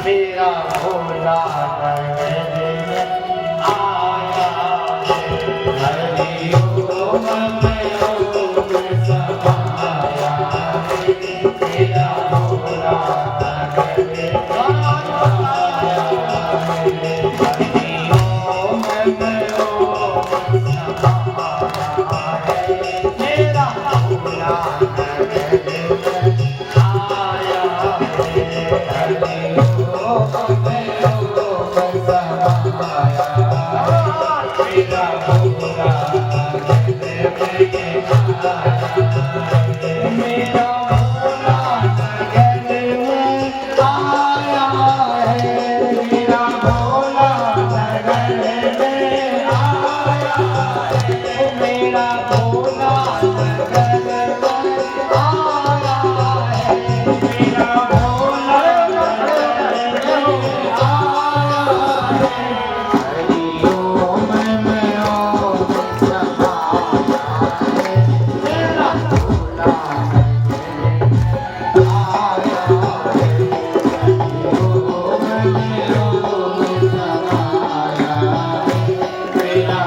मेरा भोला नगर में आया है। हरि ओम में ओम समाया है, मेरा भोला नगर में आया है। हरि ओम में ओम समाया है, मेरा भोला नगर में आया है। हरि ओम में ओम समाया है, मेरा भोला नगर में मेरा भोला नगर में आया है। मेरा भोला नगर में आया है। मेरा भोला नगर में आया है। मेरा भोला नगर में आया है। हरि ओम में ओम समाया है, मेरा भोला आया है। हरि ओम में ओम समाया है, मेरा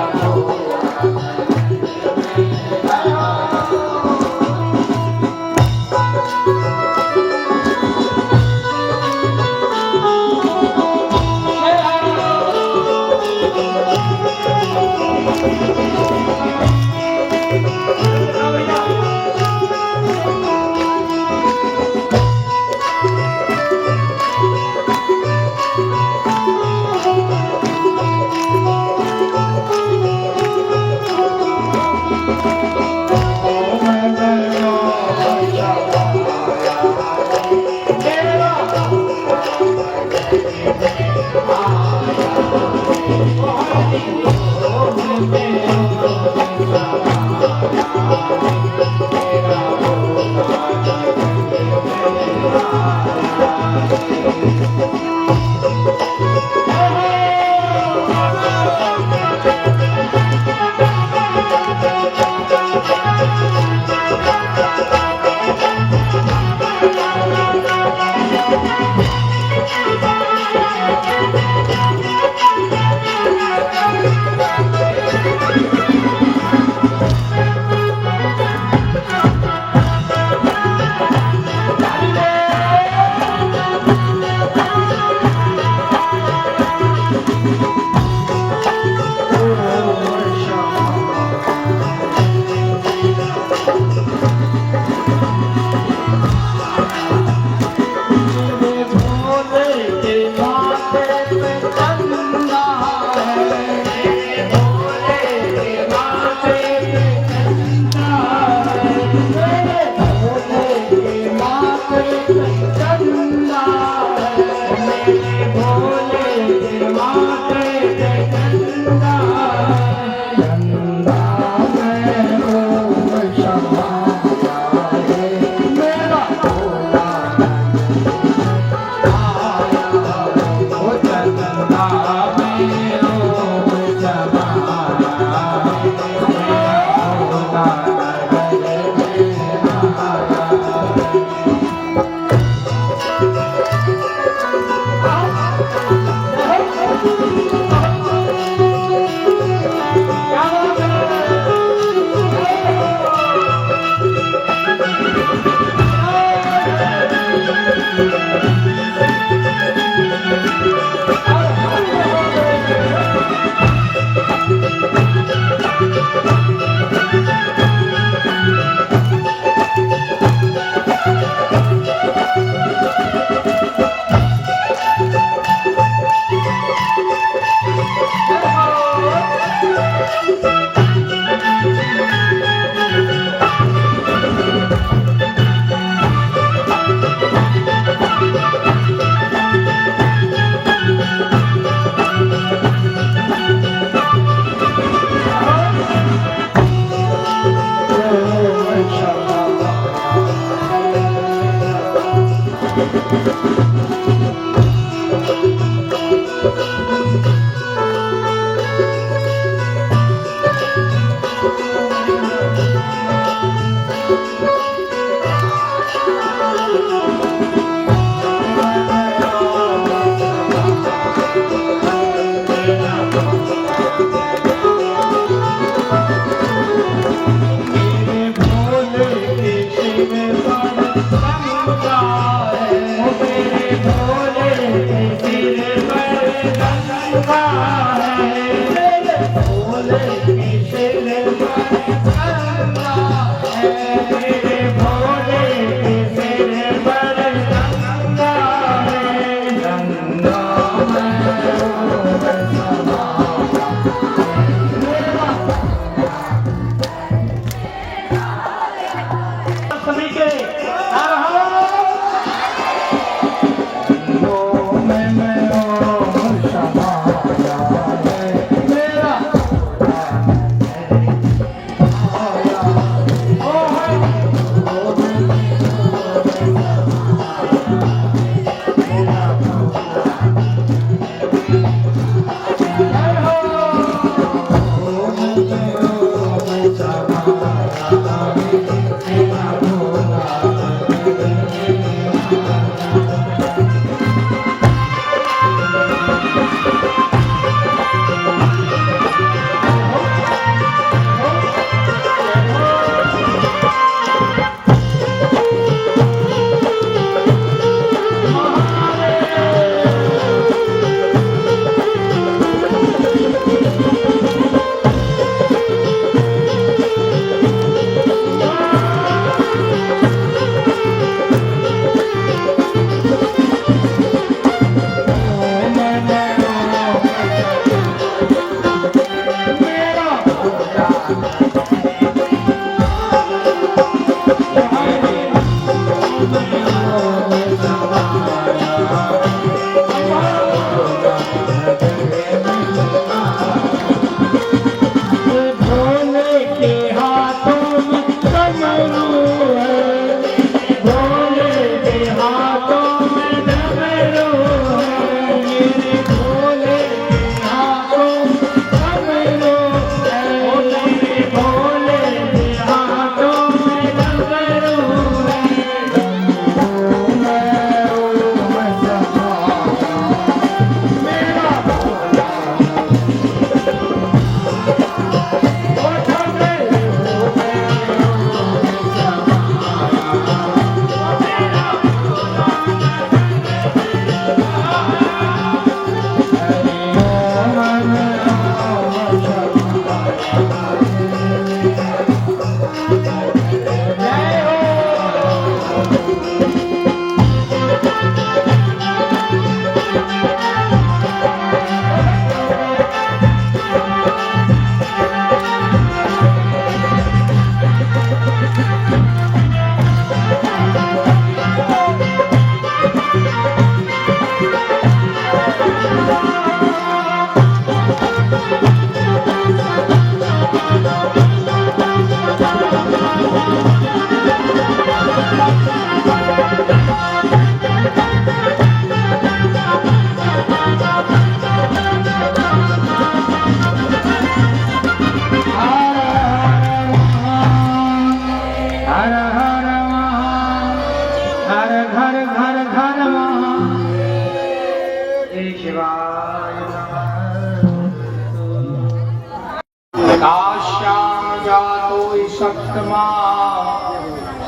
काश्याम जातो सप्तमा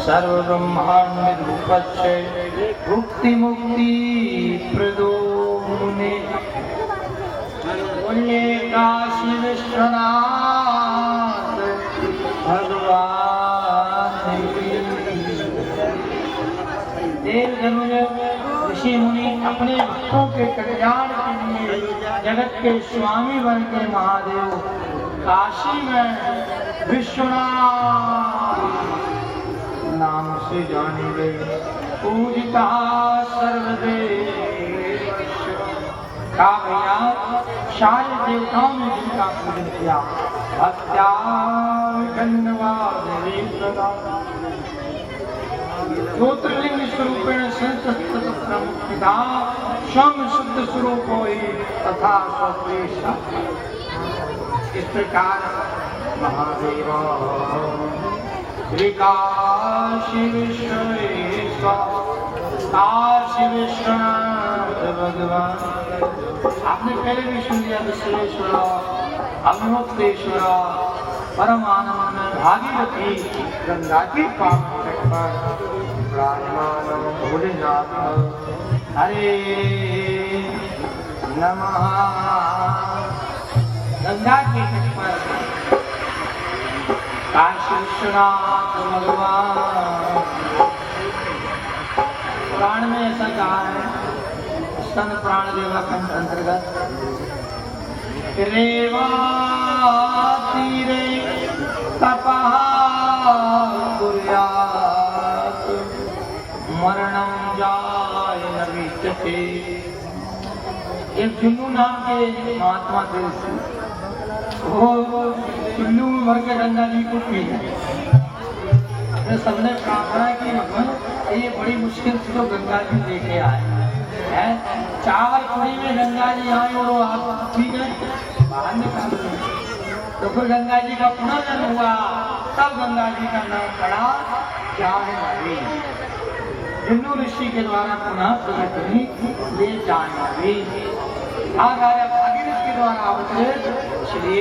सर्वब्रह्मांड निरूपच्छ भुक्ति मुक्ति प्रदो मुने बोले काशी विश्वनाथ भगवान देव धनुज ऋषि मुनि अपने भक्तों के कल्याण के लिए जगत के स्वामी बन के महादेव काशी में विश्वनाथ नाम से जाने गए पूजिता सर्वदेव का भैया सारे देवताओं ने जिनका पूजन किया भक्त्या ज्योतिर्लिंग स्वरूपेण संस्कृता स्वयं शुद्ध स्वरूप ही तथा स्वदेश इस प्रकार महादेव श्री काशी विश्वेश्वर काशी विश्वनाथ भगवान आपने पहले भी सुन लिया विश्वेश्वर अग्निहोत्रेश्वर परमानंद भागीरथी गंगा की पाप तट पर विराजमान भोलेनाथ हरे नमः गंगा के तट पर काशी विश्वनाथ भगवान पुराण में ऐसा कहा है स्तन प्राण देवा खंड अंतर्गत रेवा तीरे तपः कुर्यात् मरणं जाय न विद्यते। एक चुन्नू नाम के महात्मा थे, वो चुन्नू मर के गंगा जी को पी गए। सबने प्रार्थना की भगवान ये बड़ी मुश्किल से तो गंगा जी लेके आए हैं, चावल पूरी में गंगा जी आए और आप पी गए बाहर निकाल। तो फिर गंगा जी का पुनर्जन्म हुआ, तब गंगा जी का नाम पड़ा जाह्नवी। हिंदू ऋषि के द्वारा पुनः प्रकट हुई ये जाह्नवी। राजा भागीरथ के द्वारा अवतरित श्री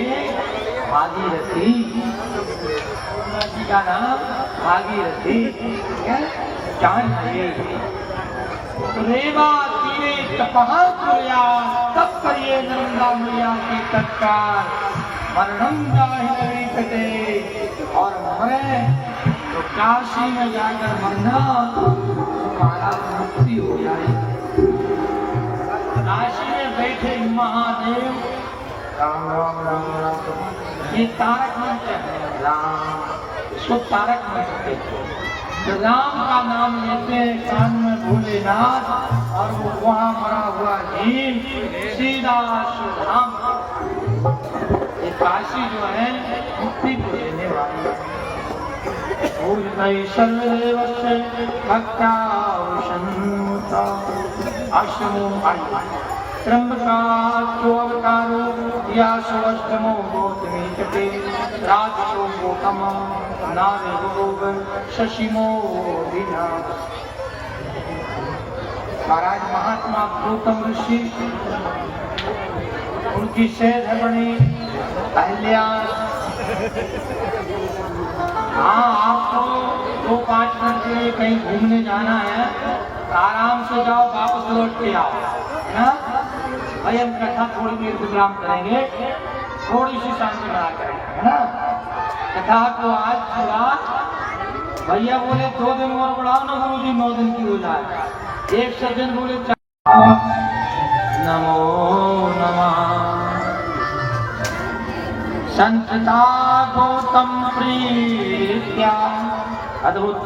भागीरथी जी का नाम भागीरथी जाह्नवी। रेवा तीरे तपः कुर्यात् तप करिए नर्मदा मैया के तत्काल मरणं जाहि न विद्यते। और मरे तो काशी में जाकर मरना तुम्हारा मुक्ति हो जाए। काशी में बैठे महादेव राम राम राम राम ये तारक मंत्र है, राम इसको तारक मंत्र कहते हैं। राम का नाम लेते हैं कान में भोलेनाथ और वो वहाँ मरा हुआ जीव सीधा राम। ये काशी जो है मुक्ति को देने वाली है। सर्वदेवस्य भक्त्या विषन्मुता आश्रमो त्र्यंबकाच्यो अवतारो यासोऽष्टमो गौतमी चते राजसो गौतमः नारदो शशिमो दीना। महाराज महात्मा गौतम ऋषि उनकी सहधर्मणी अहल्या। हाँ आपको 2-5 मिनट के लिए कहीं घूमने जाना है, आराम से जाओ वापस लौट के आओ, है ना भाई। हम कथा थोड़ी देर विश्राम करेंगे, थोड़ी सी शांति बना करेंगे, है ना। कथा को आज थोड़ा भैया बोले 2 दिन और बढ़ाओ ना गुरु जी, 9 दिन की हो जाए। एक सज्जन बोले नमो नमः। संतता गौतम प्रीत्या अद्भुत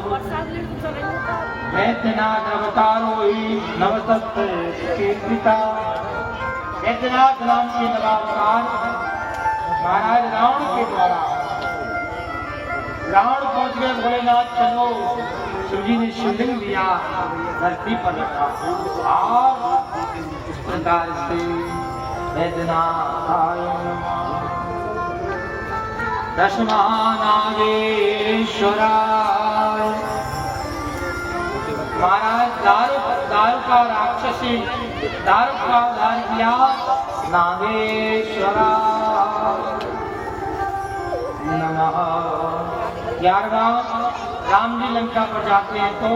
वैद्यनाथ अवतारो ही नवसत कीर्तिता वैद्यनाथ नाम के नवावतार महाराज रावण के द्वारा रावण पहुंच गए। भोलेनाथ चलो, शिव जी ने शिवलिंग लिया, धरती पर रखा और इस प्रकार से वैद्यनाथाय नमः दशमहानागेश्वराय। महाराज दारू का राक्षसी दारू का उद्धार किया नागेश्वराय नमः। 11वां राम जी लंका पर जाते हैं तो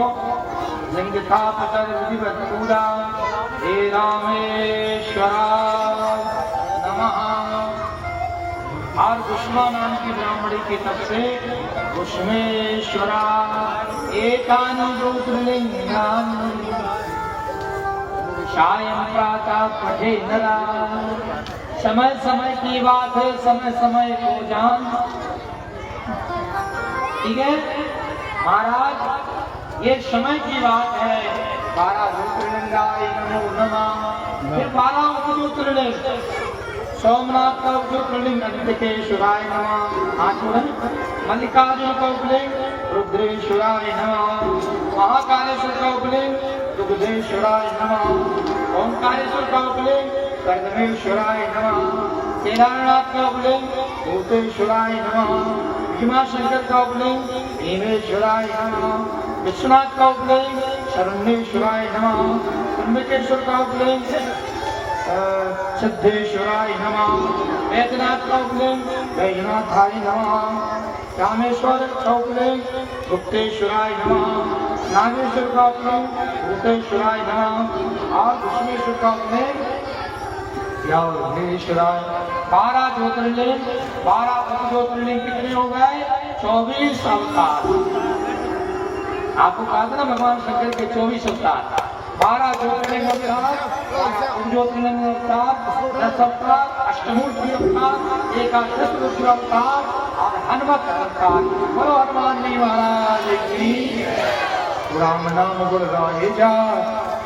लिंग था पतर विधिवत पूरा, हे रामेश्वराय नमः। और गुष्मा नाम की ब्राह्मणी की तब से गुष्मेश्वरा एकानि ज्योतिर्लिंगानि सायं प्रातः पठे नरा। समय समय की बात है, समय समय को जान। ठीक है महाराज, ये समय की बात है। 12 ज्योतिर्लिंगाय नमो नमः। फिर 12 ज्योतिर्लिंग सोमनाथ का ज्योतिर्लिंग अंतकेश्वराय नमः। हाथ जोड़ें। मल्लिकार्जुन का उपलिंग रुद्रेश्वराय नमः। महाकालेश्वर का उपलिंग दुग्धेश्वराय नमः। ओंकारेश्वर का उपलिंग कर्दमेश्वराय नमः। केदारनाथ का उपलिंग भूतेश्वराय नमः। भीमाशंकर का उपलिंग भीमेश्वराय नमः। विश्वनाथ का उपलिंग शरण्येश्वराय नमः। त्र्यंबकेश्वर का उपलिंग सिद्धेश्वराय नमः। वैद्यनाथ का उपलिंग वैद्यनाथाय नमः। रामेश्वर का उपलिंग गुप्तेश्वराय नमः। नागेश्वर का उपलिंग भूतेश्वराय नमः। और विष्णुश्वर का उपलिंग योगेश्वराय। 12 ज्योतिर्लिंग 12 ज्योतिर्लिंग कितने हो गए? 24 अवतार। आपको कहा था ना भगवान शंकर के 24 अवतार। 12 ज्योतिर्लिंग ज्योतिर्लिंग अवतार, 10 अवतार, अष्टमूर्ति अवतार, एकादश रुद्र अवतार और हनुमत अवतार। बोलो हनुमान जी महाराज की। राम नाम गुण गाए जा,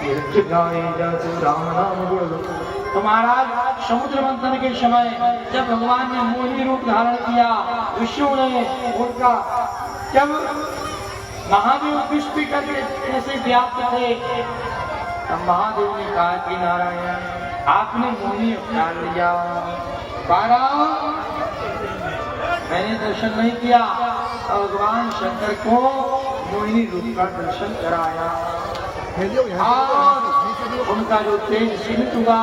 तीर्थ गाए जा, राम नाम गुण। तो महाराज समुद्र मंथन के समय जब भगवान ने मोहिनी रूप धारण किया, विष्णु ने उनका, जब महादेव विश्व करके ऐसे व्याप्त थे, तब महादेव ने कहा कि नारायण आपने मोहिनी अवतार लिया, 12 मैंने दर्शन नहीं किया। भगवान शंकर को मोहिनी रूप का दर्शन कराया और उनका जो तेज सीमित हुआ,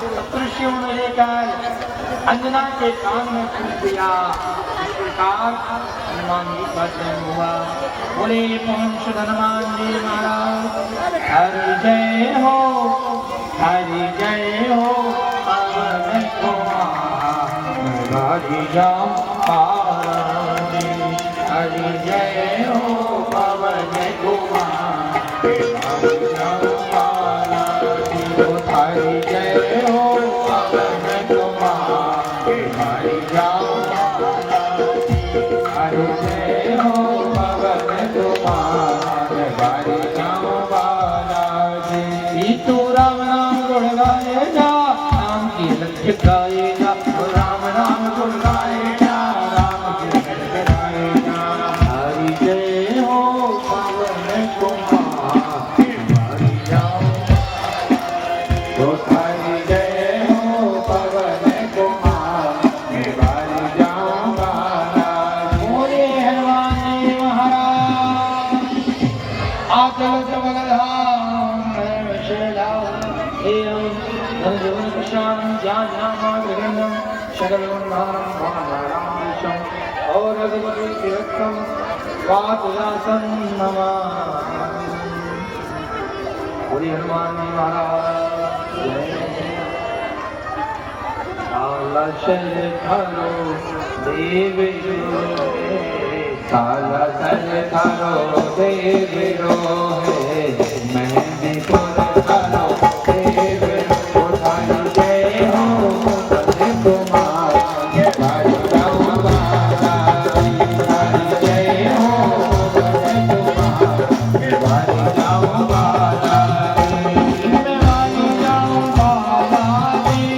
सप्तऋषियों ने लेकर अंजना के कान में फूंक दिया। इस प्रकार हनुमान जी का जन्म हुआ। बोले पवन सुत हनुमान जी महाराज हरि जय हो, हरि जय हो। पवन कुमार जाओ पारी, हरि जय हो पवन कुमार जाओ पारी। हरि जय हो पवन कुमार हरि जाओ पारी, हरि जय हो पवन कुमार हरि जाओ पारी। तू राम नाम गुण गाए जा, राम की लक्ष्य गाए जा, राम नाम गुण गाए जा, राम की लक्ष्य गाए जा। हरि जय हो पवन कुमार हरि जाओ, हरि जय हो पवन कुमार हरि जाओ महाराज। बोले हनुमान जी महाराज। आचल चमल धाम धन कृष्ण ज्ञान नाम शगलवन्धारम महाराम और रघुपति तीर्थम वातुदासन नमः। बोले हनुमान जी महाराज। सालसल धरो देव सालसल धरो देव रोहे, मेहंदी पुर धरो देव रोहे। जय हो पवन कुमार हरि जाओ पारी, हरि जय हो पवन कुमार हरि जाओ पारी, हरि जाओ पारी।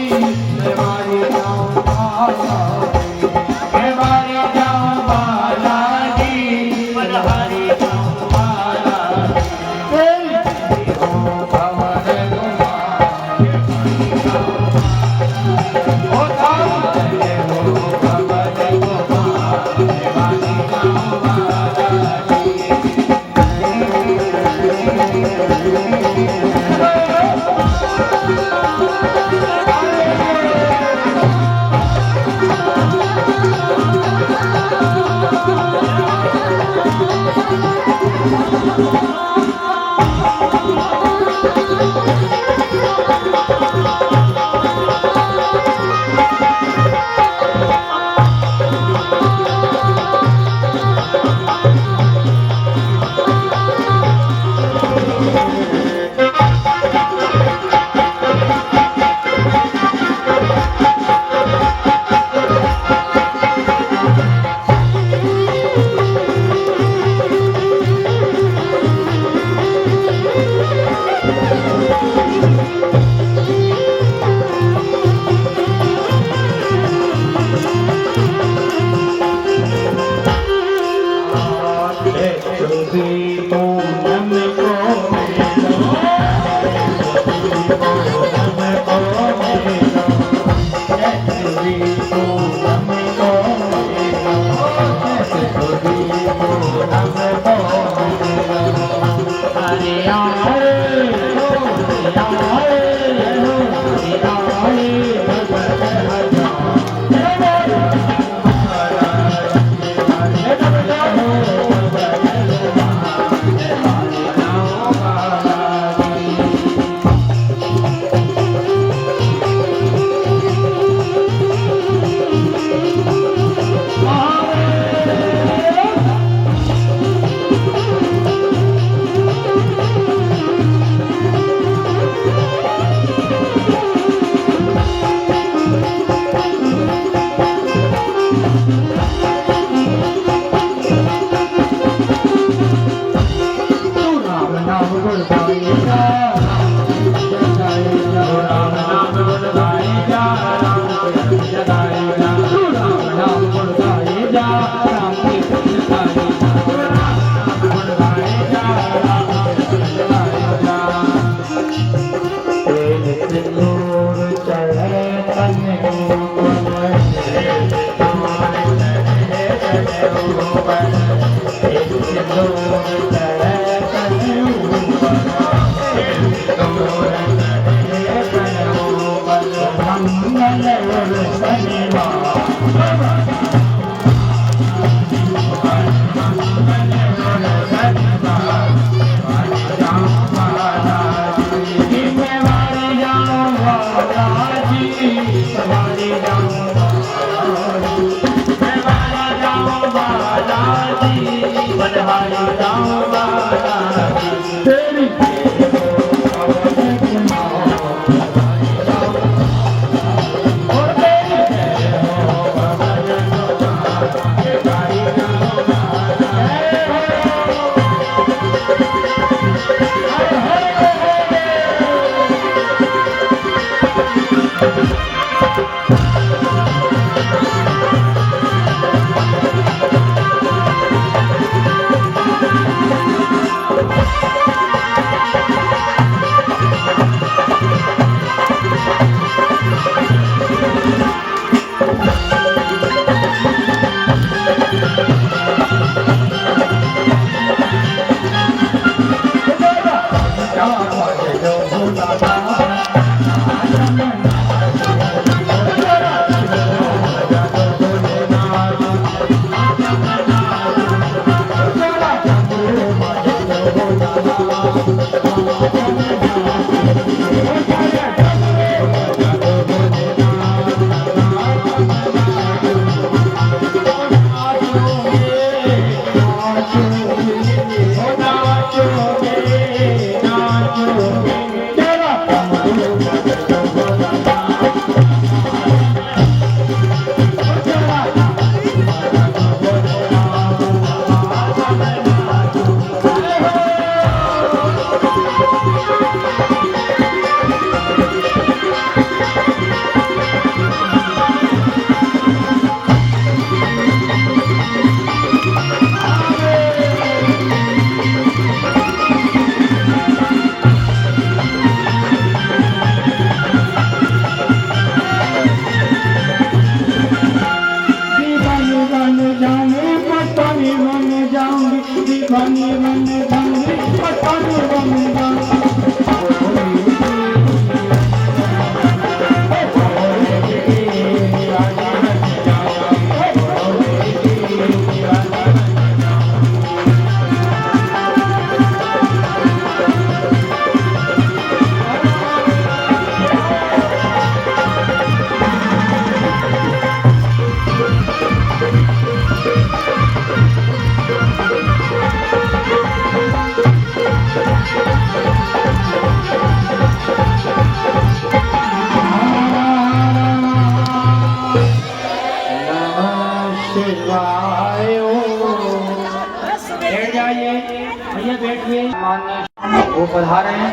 वो पधारे हैं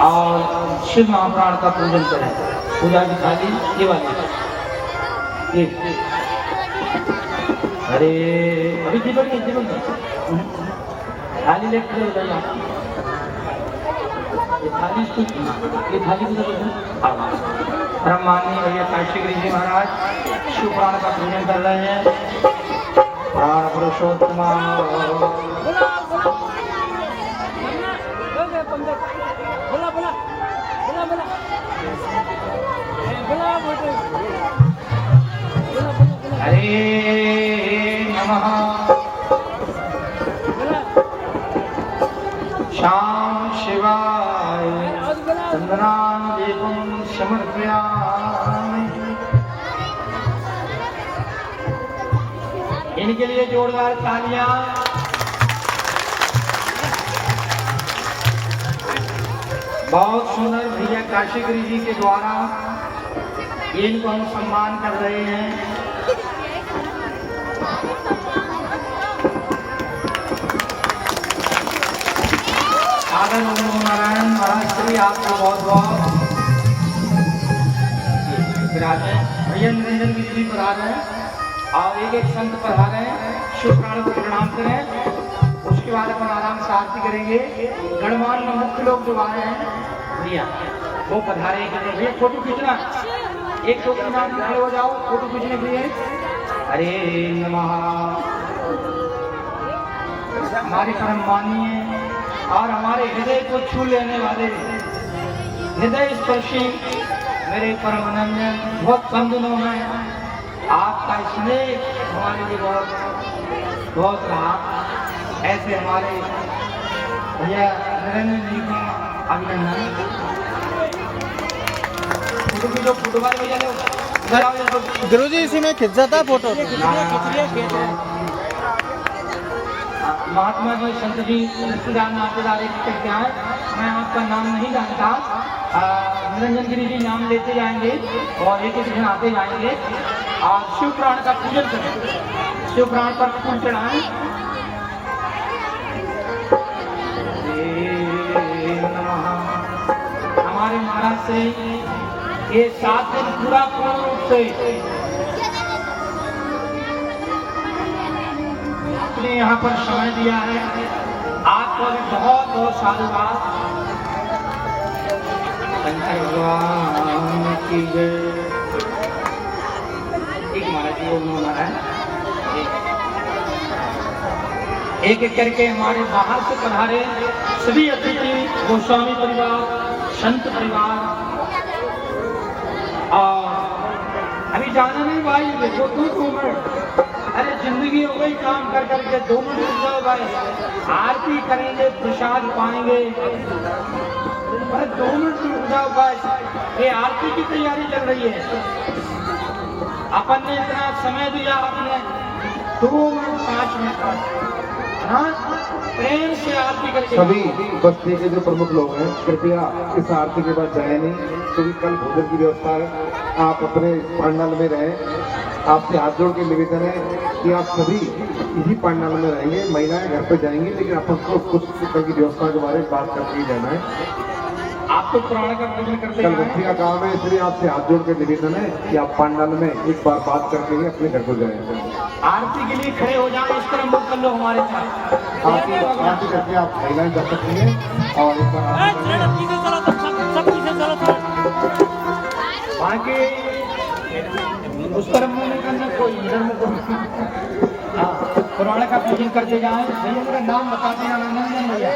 और शिव महापुराण का पूजन करें। पूजा की थाली ये वाली, ये अरे अभी जीवन थाली लेकर ये थाली परम माननीय भैया काशी गिरी जी महाराज शिव पुराण का पूजन कर रहे हैं। पुराण पुरुषोत्तम हरे नमः। श्याम शिवाय चंदनां दीपं समर्पयामि। इनके लिए जोरदार तालियां। बहुत सुंदर भैया काशी गिरी जी के द्वारा इनको हम सम्मान कर रहे हैं। आदर नारायण महाराज श्री आपको बहुत बहुत विराजे भैया निरंजन गिरी जी पधार हैं और एक एक संत पधार हैं। शिव पुराण को प्रणाम करें, उसके बाद अपन आराम से आरती करेंगे। गणमान्य मुख्य लोग जो आए हैं भैया वो पधारे करें। भैया फोटो खींचना, एक दो के नाम खड़े हो जाओ फोटो खींचने के लिए। हरे नमः। हमारे परम माननीय और हमारे हृदय को छू लेने वाले हृदय स्पर्शी मेरे परम अनन्य बहुत कम दिनों में आपका स्नेह हमारे लिए बहुत बहुत रहा। ऐसे हमारे भैया निरंजन जी का अभिनंदन। फुटबॉल भैया लोग गुरु जी इसी में खिंच जाता फोटो। महात्मा जी संत जी रिश्तेदार नातेदार क्या है, मैं आपका नाम नहीं जानता। निरंजन गिरी जी नाम लेते जाएंगे और एक एक दिन आते जाएंगे और शिव पुराण का पूजन करें। शिव पुराण पर फूल चढ़ाएं। हमारे महाराज से ये 7 दिन पूरा पूर्ण रूप से आपने यहाँ पर समय दिया है। आपको भी बहुत बहुत साधुवाद। शंकर भगवान की जय। एक महाराज जी ओम नारायण। एक एक करके हमारे बाहर से पधारे सभी अतिथि, गोस्वामी परिवार, संत परिवार। और अभी जाना नहीं भाई, देखो तू अरे जिंदगी हो गई काम कर करके 2 मिनट रुक जाओ भाई। आरती करेंगे, प्रसाद पाएंगे। अरे 2 मिनट रुक जाओ भाई, ये आरती की तैयारी चल रही है। अपन ने इतना समय दिया, आपने 2 मिनट 5 मिनट प्रेम से आरती करके। सभी बस्ती के जो प्रमुख लोग हैं कृपया इस आरती के बाद जाए नहीं, क्योंकि कल भोजन की व्यवस्था है। आप अपने पंडाल में रहें। आपसे हाथ जोड़ के निवेदन है कि आप सभी इसी पंडाल में रहेंगे। महिलाएं घर पे जाएंगी, लेकिन अपन को कुछ कल की व्यवस्था के बारे में बात करके ही जाना है। आप तो पुराण का पूजन करते कल बस्ती का काम है, इसलिए आपसे हाथ जोड़ के निवेदन है कि आप पंडाल में एक बार बात करके ही अपने घर को जाएंगे। आरती के लिए खड़े हो जाओ, इस तरह मुख कर लो हमारे साथ। आरती करके आप महिलाएं जा सकती हैं और एक बार बाकी उस तरफ मुँह नहीं करना, कोई इधर मुँह। पुराण का पूजन करते जाए। भैया मेरा नाम बताते हैं आनंदन भैया।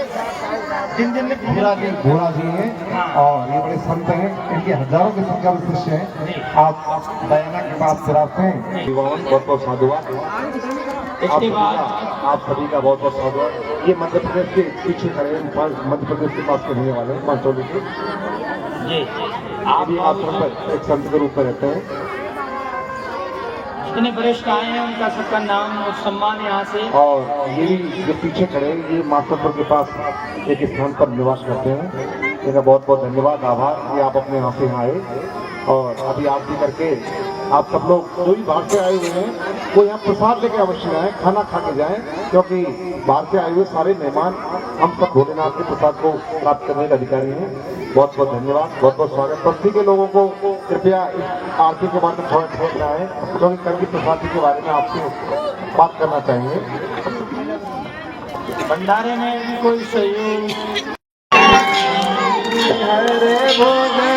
जिन जिन ने घोड़ा जी हैं और ये बड़े संत हैं, इनके हजारों की संख्या में शिष्य हैं। आप दयाना के पास सिराते हैं। बहुत बहुत साधुवाद। इसके बाद आप सभी का बहुत बहुत साधुवाद। ये मध्य प्रदेश के पीछे खड़े मध्य प्रदेश के पास के रहने वाले मंचोली के जी आप भी आश्रम पर एक संत के रूप में रहते हैं। जितने वरिष्ठ आए हैं उनका सबका नाम और सम्मान यहाँ से। और यही जो पीछे खड़े हैं ये मास्टर के पास एक स्थान पर निवास करते हैं। इनका बहुत बहुत धन्यवाद, आभार कि आप अपने यहाँ से यहाँ आए और अभी आरती करके आप सब लोग जो भी बाहर से आए हुए हैं वो यहाँ प्रसाद लेके अवश्य आए, खाना खा के जाएं, क्योंकि बाहर से आए हुए सारे मेहमान हम सब भोलेनाथ के प्रसाद को प्राप्त करने के अधिकारी हैं। बहुत बहुत धन्यवाद, बहुत बहुत स्वागत। बस्ती के लोगों को कृपया इस आरती के बारे में थोड़ा सोचना है, क्योंकि कल की प्रसादी के बारे में आपसे बात करना चाहेंगे। भंडारे में भी कोई सहयोग हरे भोले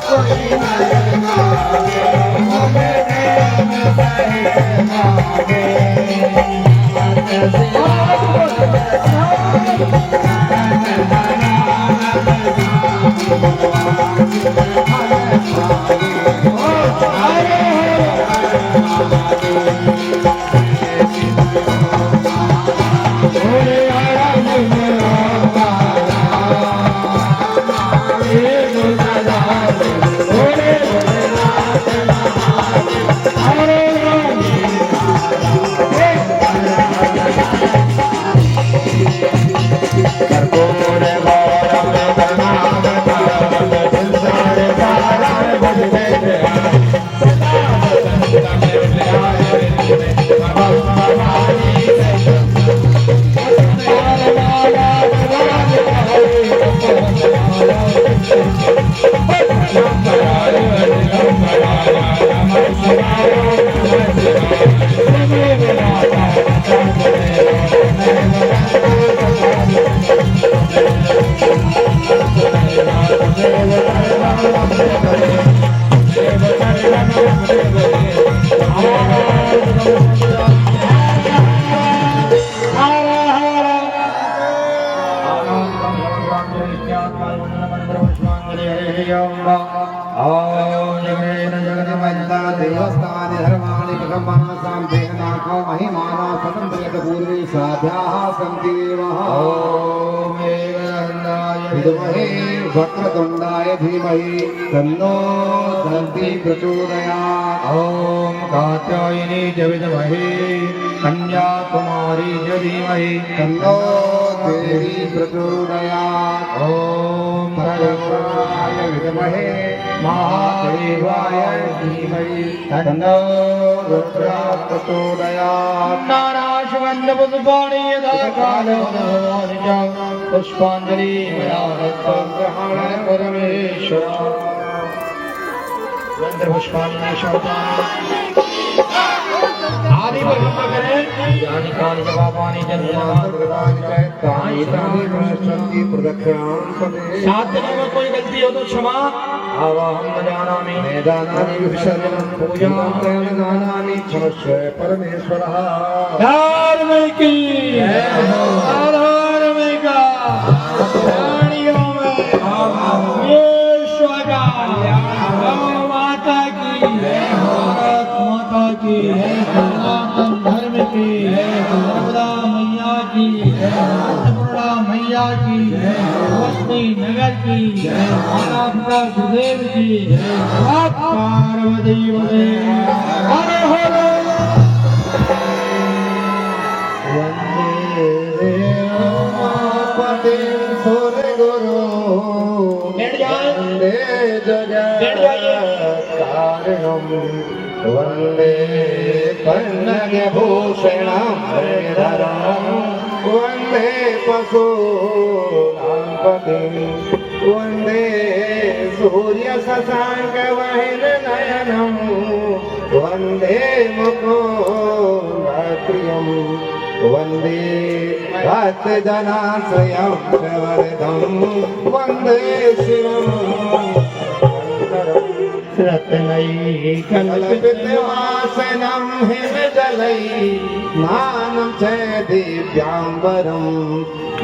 कोई देवस्थानि धर्माणि प्रथमासां देहनाथो महिमाना स्वतन्त्रपूर्वे साध्याः सन्ति देवः ॐ विद्महे वक्रतुण्डाय धीमहि तन्नो दन्ति प्रचोदयात् ॐ कात्यायनी च विद्महे कन्याकुमारी च धीमहि तन्नो देवी प्रचोदयात् ॐ परमेश्वराय विद्महे महादेवाय धीमहि तन्नो रुद्रः प्रचोदयात् नाराशवन्द पुष्पाणि यदा कालो भवानि च पुष्पाञ्जलि मया दत्तं ग्रहण परमेश्वर वंद पुष्पाणि शोभानि आदि ब्रह्म करें यानि कानि च पापानि च सात दिनों में कोई गलती हो तो क्षमा आवाहं न जानामि वेदानानि विसर्जनं पूजां जानामि क्षमस्व परमेश्वरः धार्मिकी धार्मिका प्राणियों में विश्व का माता की भारत माता की सनातन धर्म की नर्मदा मैया की अन्नपूर्णा मैया की बस्ती नगर की माता पिता गुरुदेव की पार्वती वंदे उमापति सूर्य गुरु वंदे जगत्कारणं वंदे पन्नगभूषणं हरिधरं वंदे पशूनांपतिं वंदे सूर्य शशांक नयनं वंदे मुकुन्दप्रियं वंदे भक्तजनाश्रयं प्रवर्धं वंदे शिवं रत्नैकल्पितवासनं हिमजलैर्नानं च दिव्याम्बरं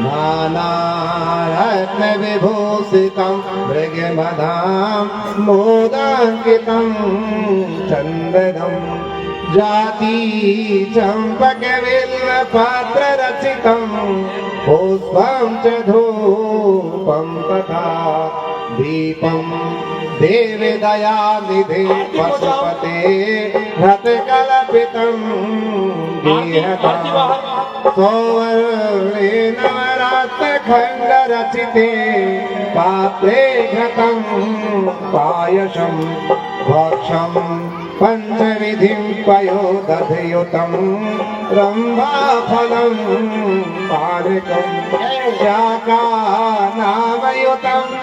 नानारत्नविभूषितं मृगमदां मोदाङ्कितं चन्दनं जाति चम्पकबिल्वपत्ररचितं पुष्पं च धूपं तथा दीपं देवी दयानिधे पशुपते रथकल्पितं गीहतं सौवर्णेन नवरत्नखण्डरचिते पात्रे घृतं पायसं भक्षं पञ्चविधिं पयोदधियुतं रम्भाफलं पानकं शाकानामयुतं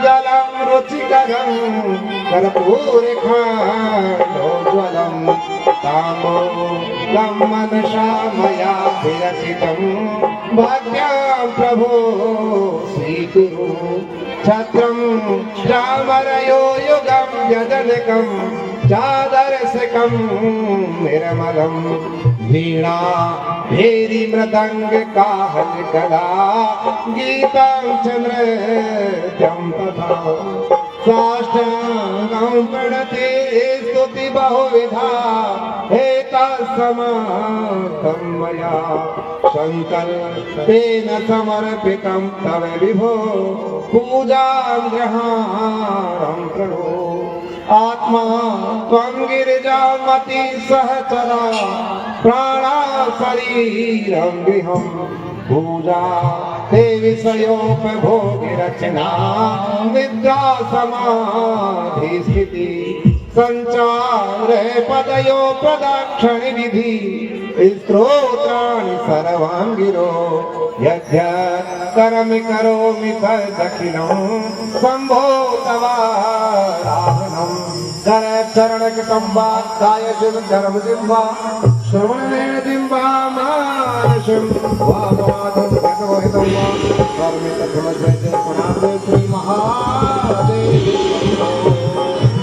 जलं रुचिकरं कर्पूरखाण्डोज्ज्वलं ताम्बूलं मनसा मया विरचितं भाग्यां प्रभो स्वीकुरु छत्रं चामरयो युगं यजनकं चादर से कम निर्मलम वीणा भेरी मृदंग काहल कला गीतांचन्द्र जम तथा साष्टांगं प्रणते स्तुति बहुविधा हेता समागम मया संकल्पेन समर्पितं तव विभो पूजां ग्रहाणं प्रभो आत्मा त्वं गिरिजामति सहचरा प्राणा शरीरं गृहं पूजा ते विषयोपभोगि रचना विद्या समाधि स्थिति संचार पदयो प्रदक्षिण विधि स्तोत्राणि सर्वांगिरो यज्ञ कर्म करोमि तदखिलं शंभो तवाराधनम् कर चरण कटम्बा काय शिव धर्म जिह्वा श्रवणेन जिह्वा मानसं वामादं भगवहितं वा कर्मित धर्मजय प्रणाम श्री महादेव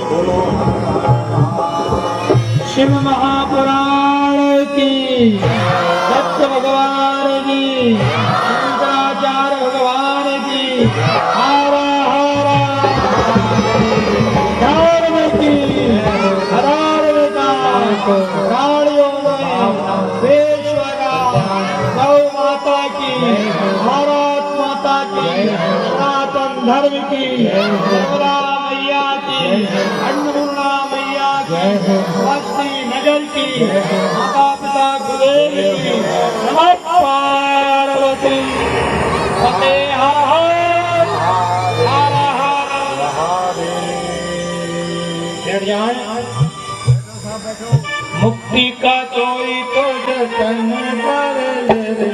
बोलो शिव महापुराण की, दत्त भगवान की, शंकराचार्य भगवान की, हर हर धर्म की, हरारविता कालियों में पेशवरा गौ माता की, भारत माता की, सनातन धर्म की, कमला मैया की, अन्नपूर्णा मैया की, बस्ती नगर की, माता पिता गुरुदेव की, नमः पार्वती पते हर हर हर हर मुक्ति का कोई तो जतन कर ले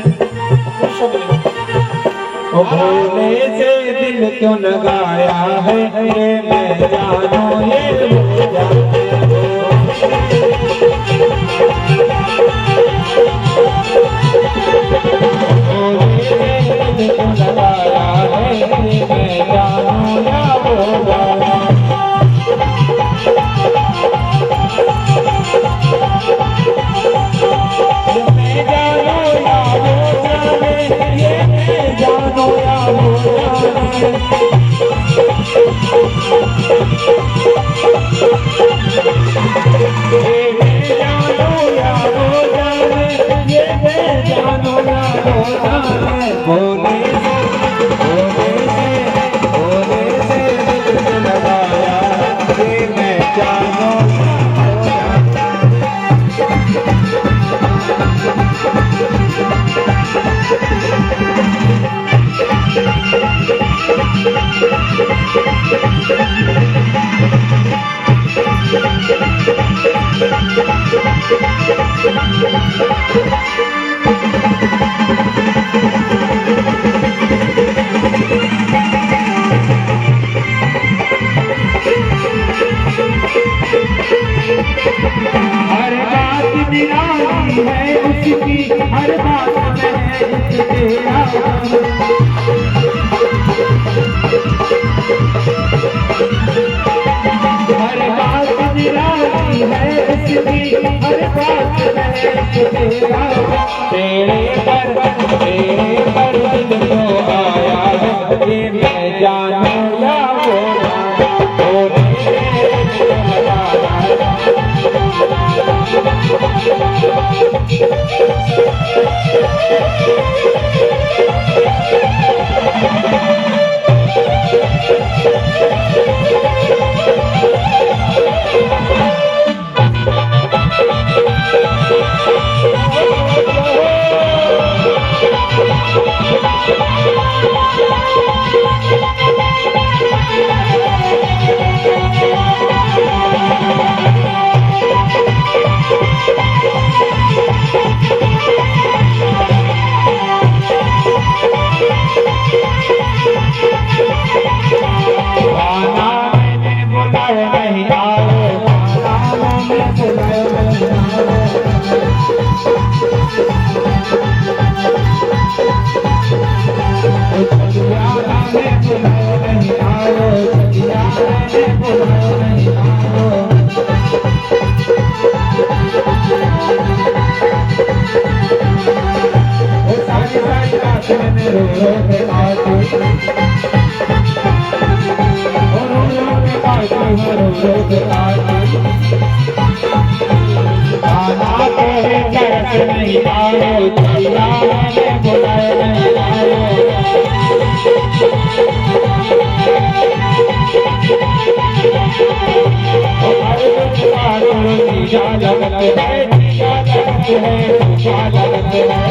ओ भोले से दिल क्यों लगाया है ये मैं जानू ये लगाया है ये मैं जानू या होगा हर बात निराली है उसकी, हर बात में है उसके हर बात निराली है उसकी, हर बात में है उसके तेरे पर दिल को आया है ये मैं जानू या होगा नहीं आओ आना तेरे तरस नहीं आयो, चलिया मैंने बुलाए नहीं आयो। जीजा लगत है, जीजा लगत है, जीजा लगत है।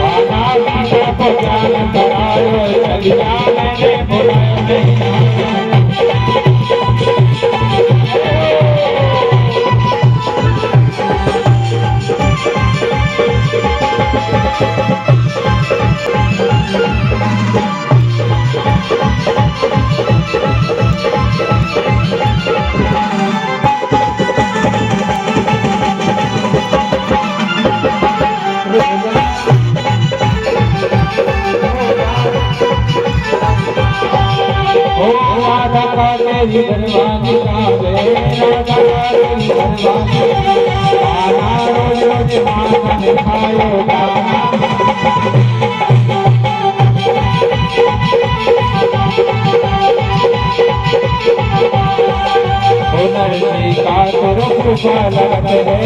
आना जीजा को जान करायो, चलिया मैंने बुलाए नहीं आयो। तेरी बनवानी कावे, राधा तेरी बनवानी, आना रोज रोज मांगन खायो दाना। नरसी का करो कृपा लगत है,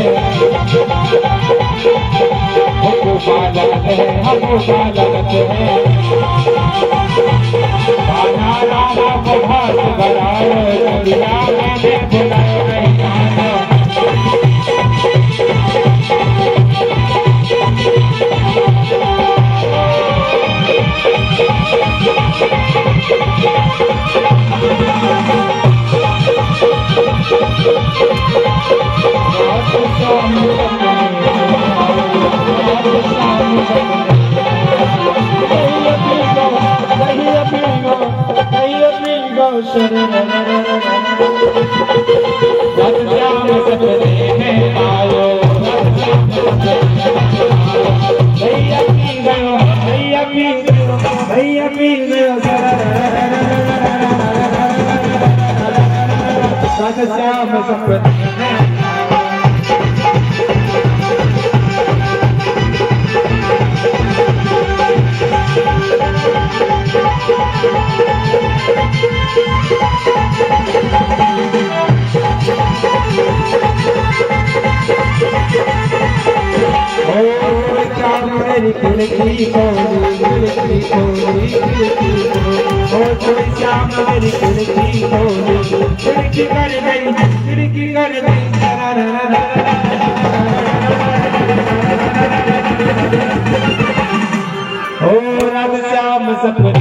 कृपा लगत है, कृपा लगत है। राधा राधा को भात बनाओ, चलिया मैंने बुलाए नहीं आयो। श्याम सपने खिड़की खोली, खिड़की खोली, खिड़की खोली, ओ थोड़ी श्याम मेरी खिड़की खोली, खिड़की कर गई, खिड़की कर गई। ओ राम श्याम सपने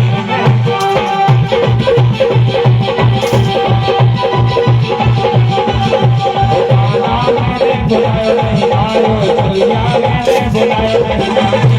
बुलाए नहीं आयो, चलिया मैंने बुलाए नहीं आयो।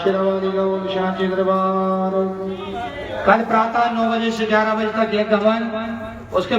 शेरावाली का ओम शांति दरबार। कल प्रातः 9 बजे से 11 बजे तक एक हवन, उसके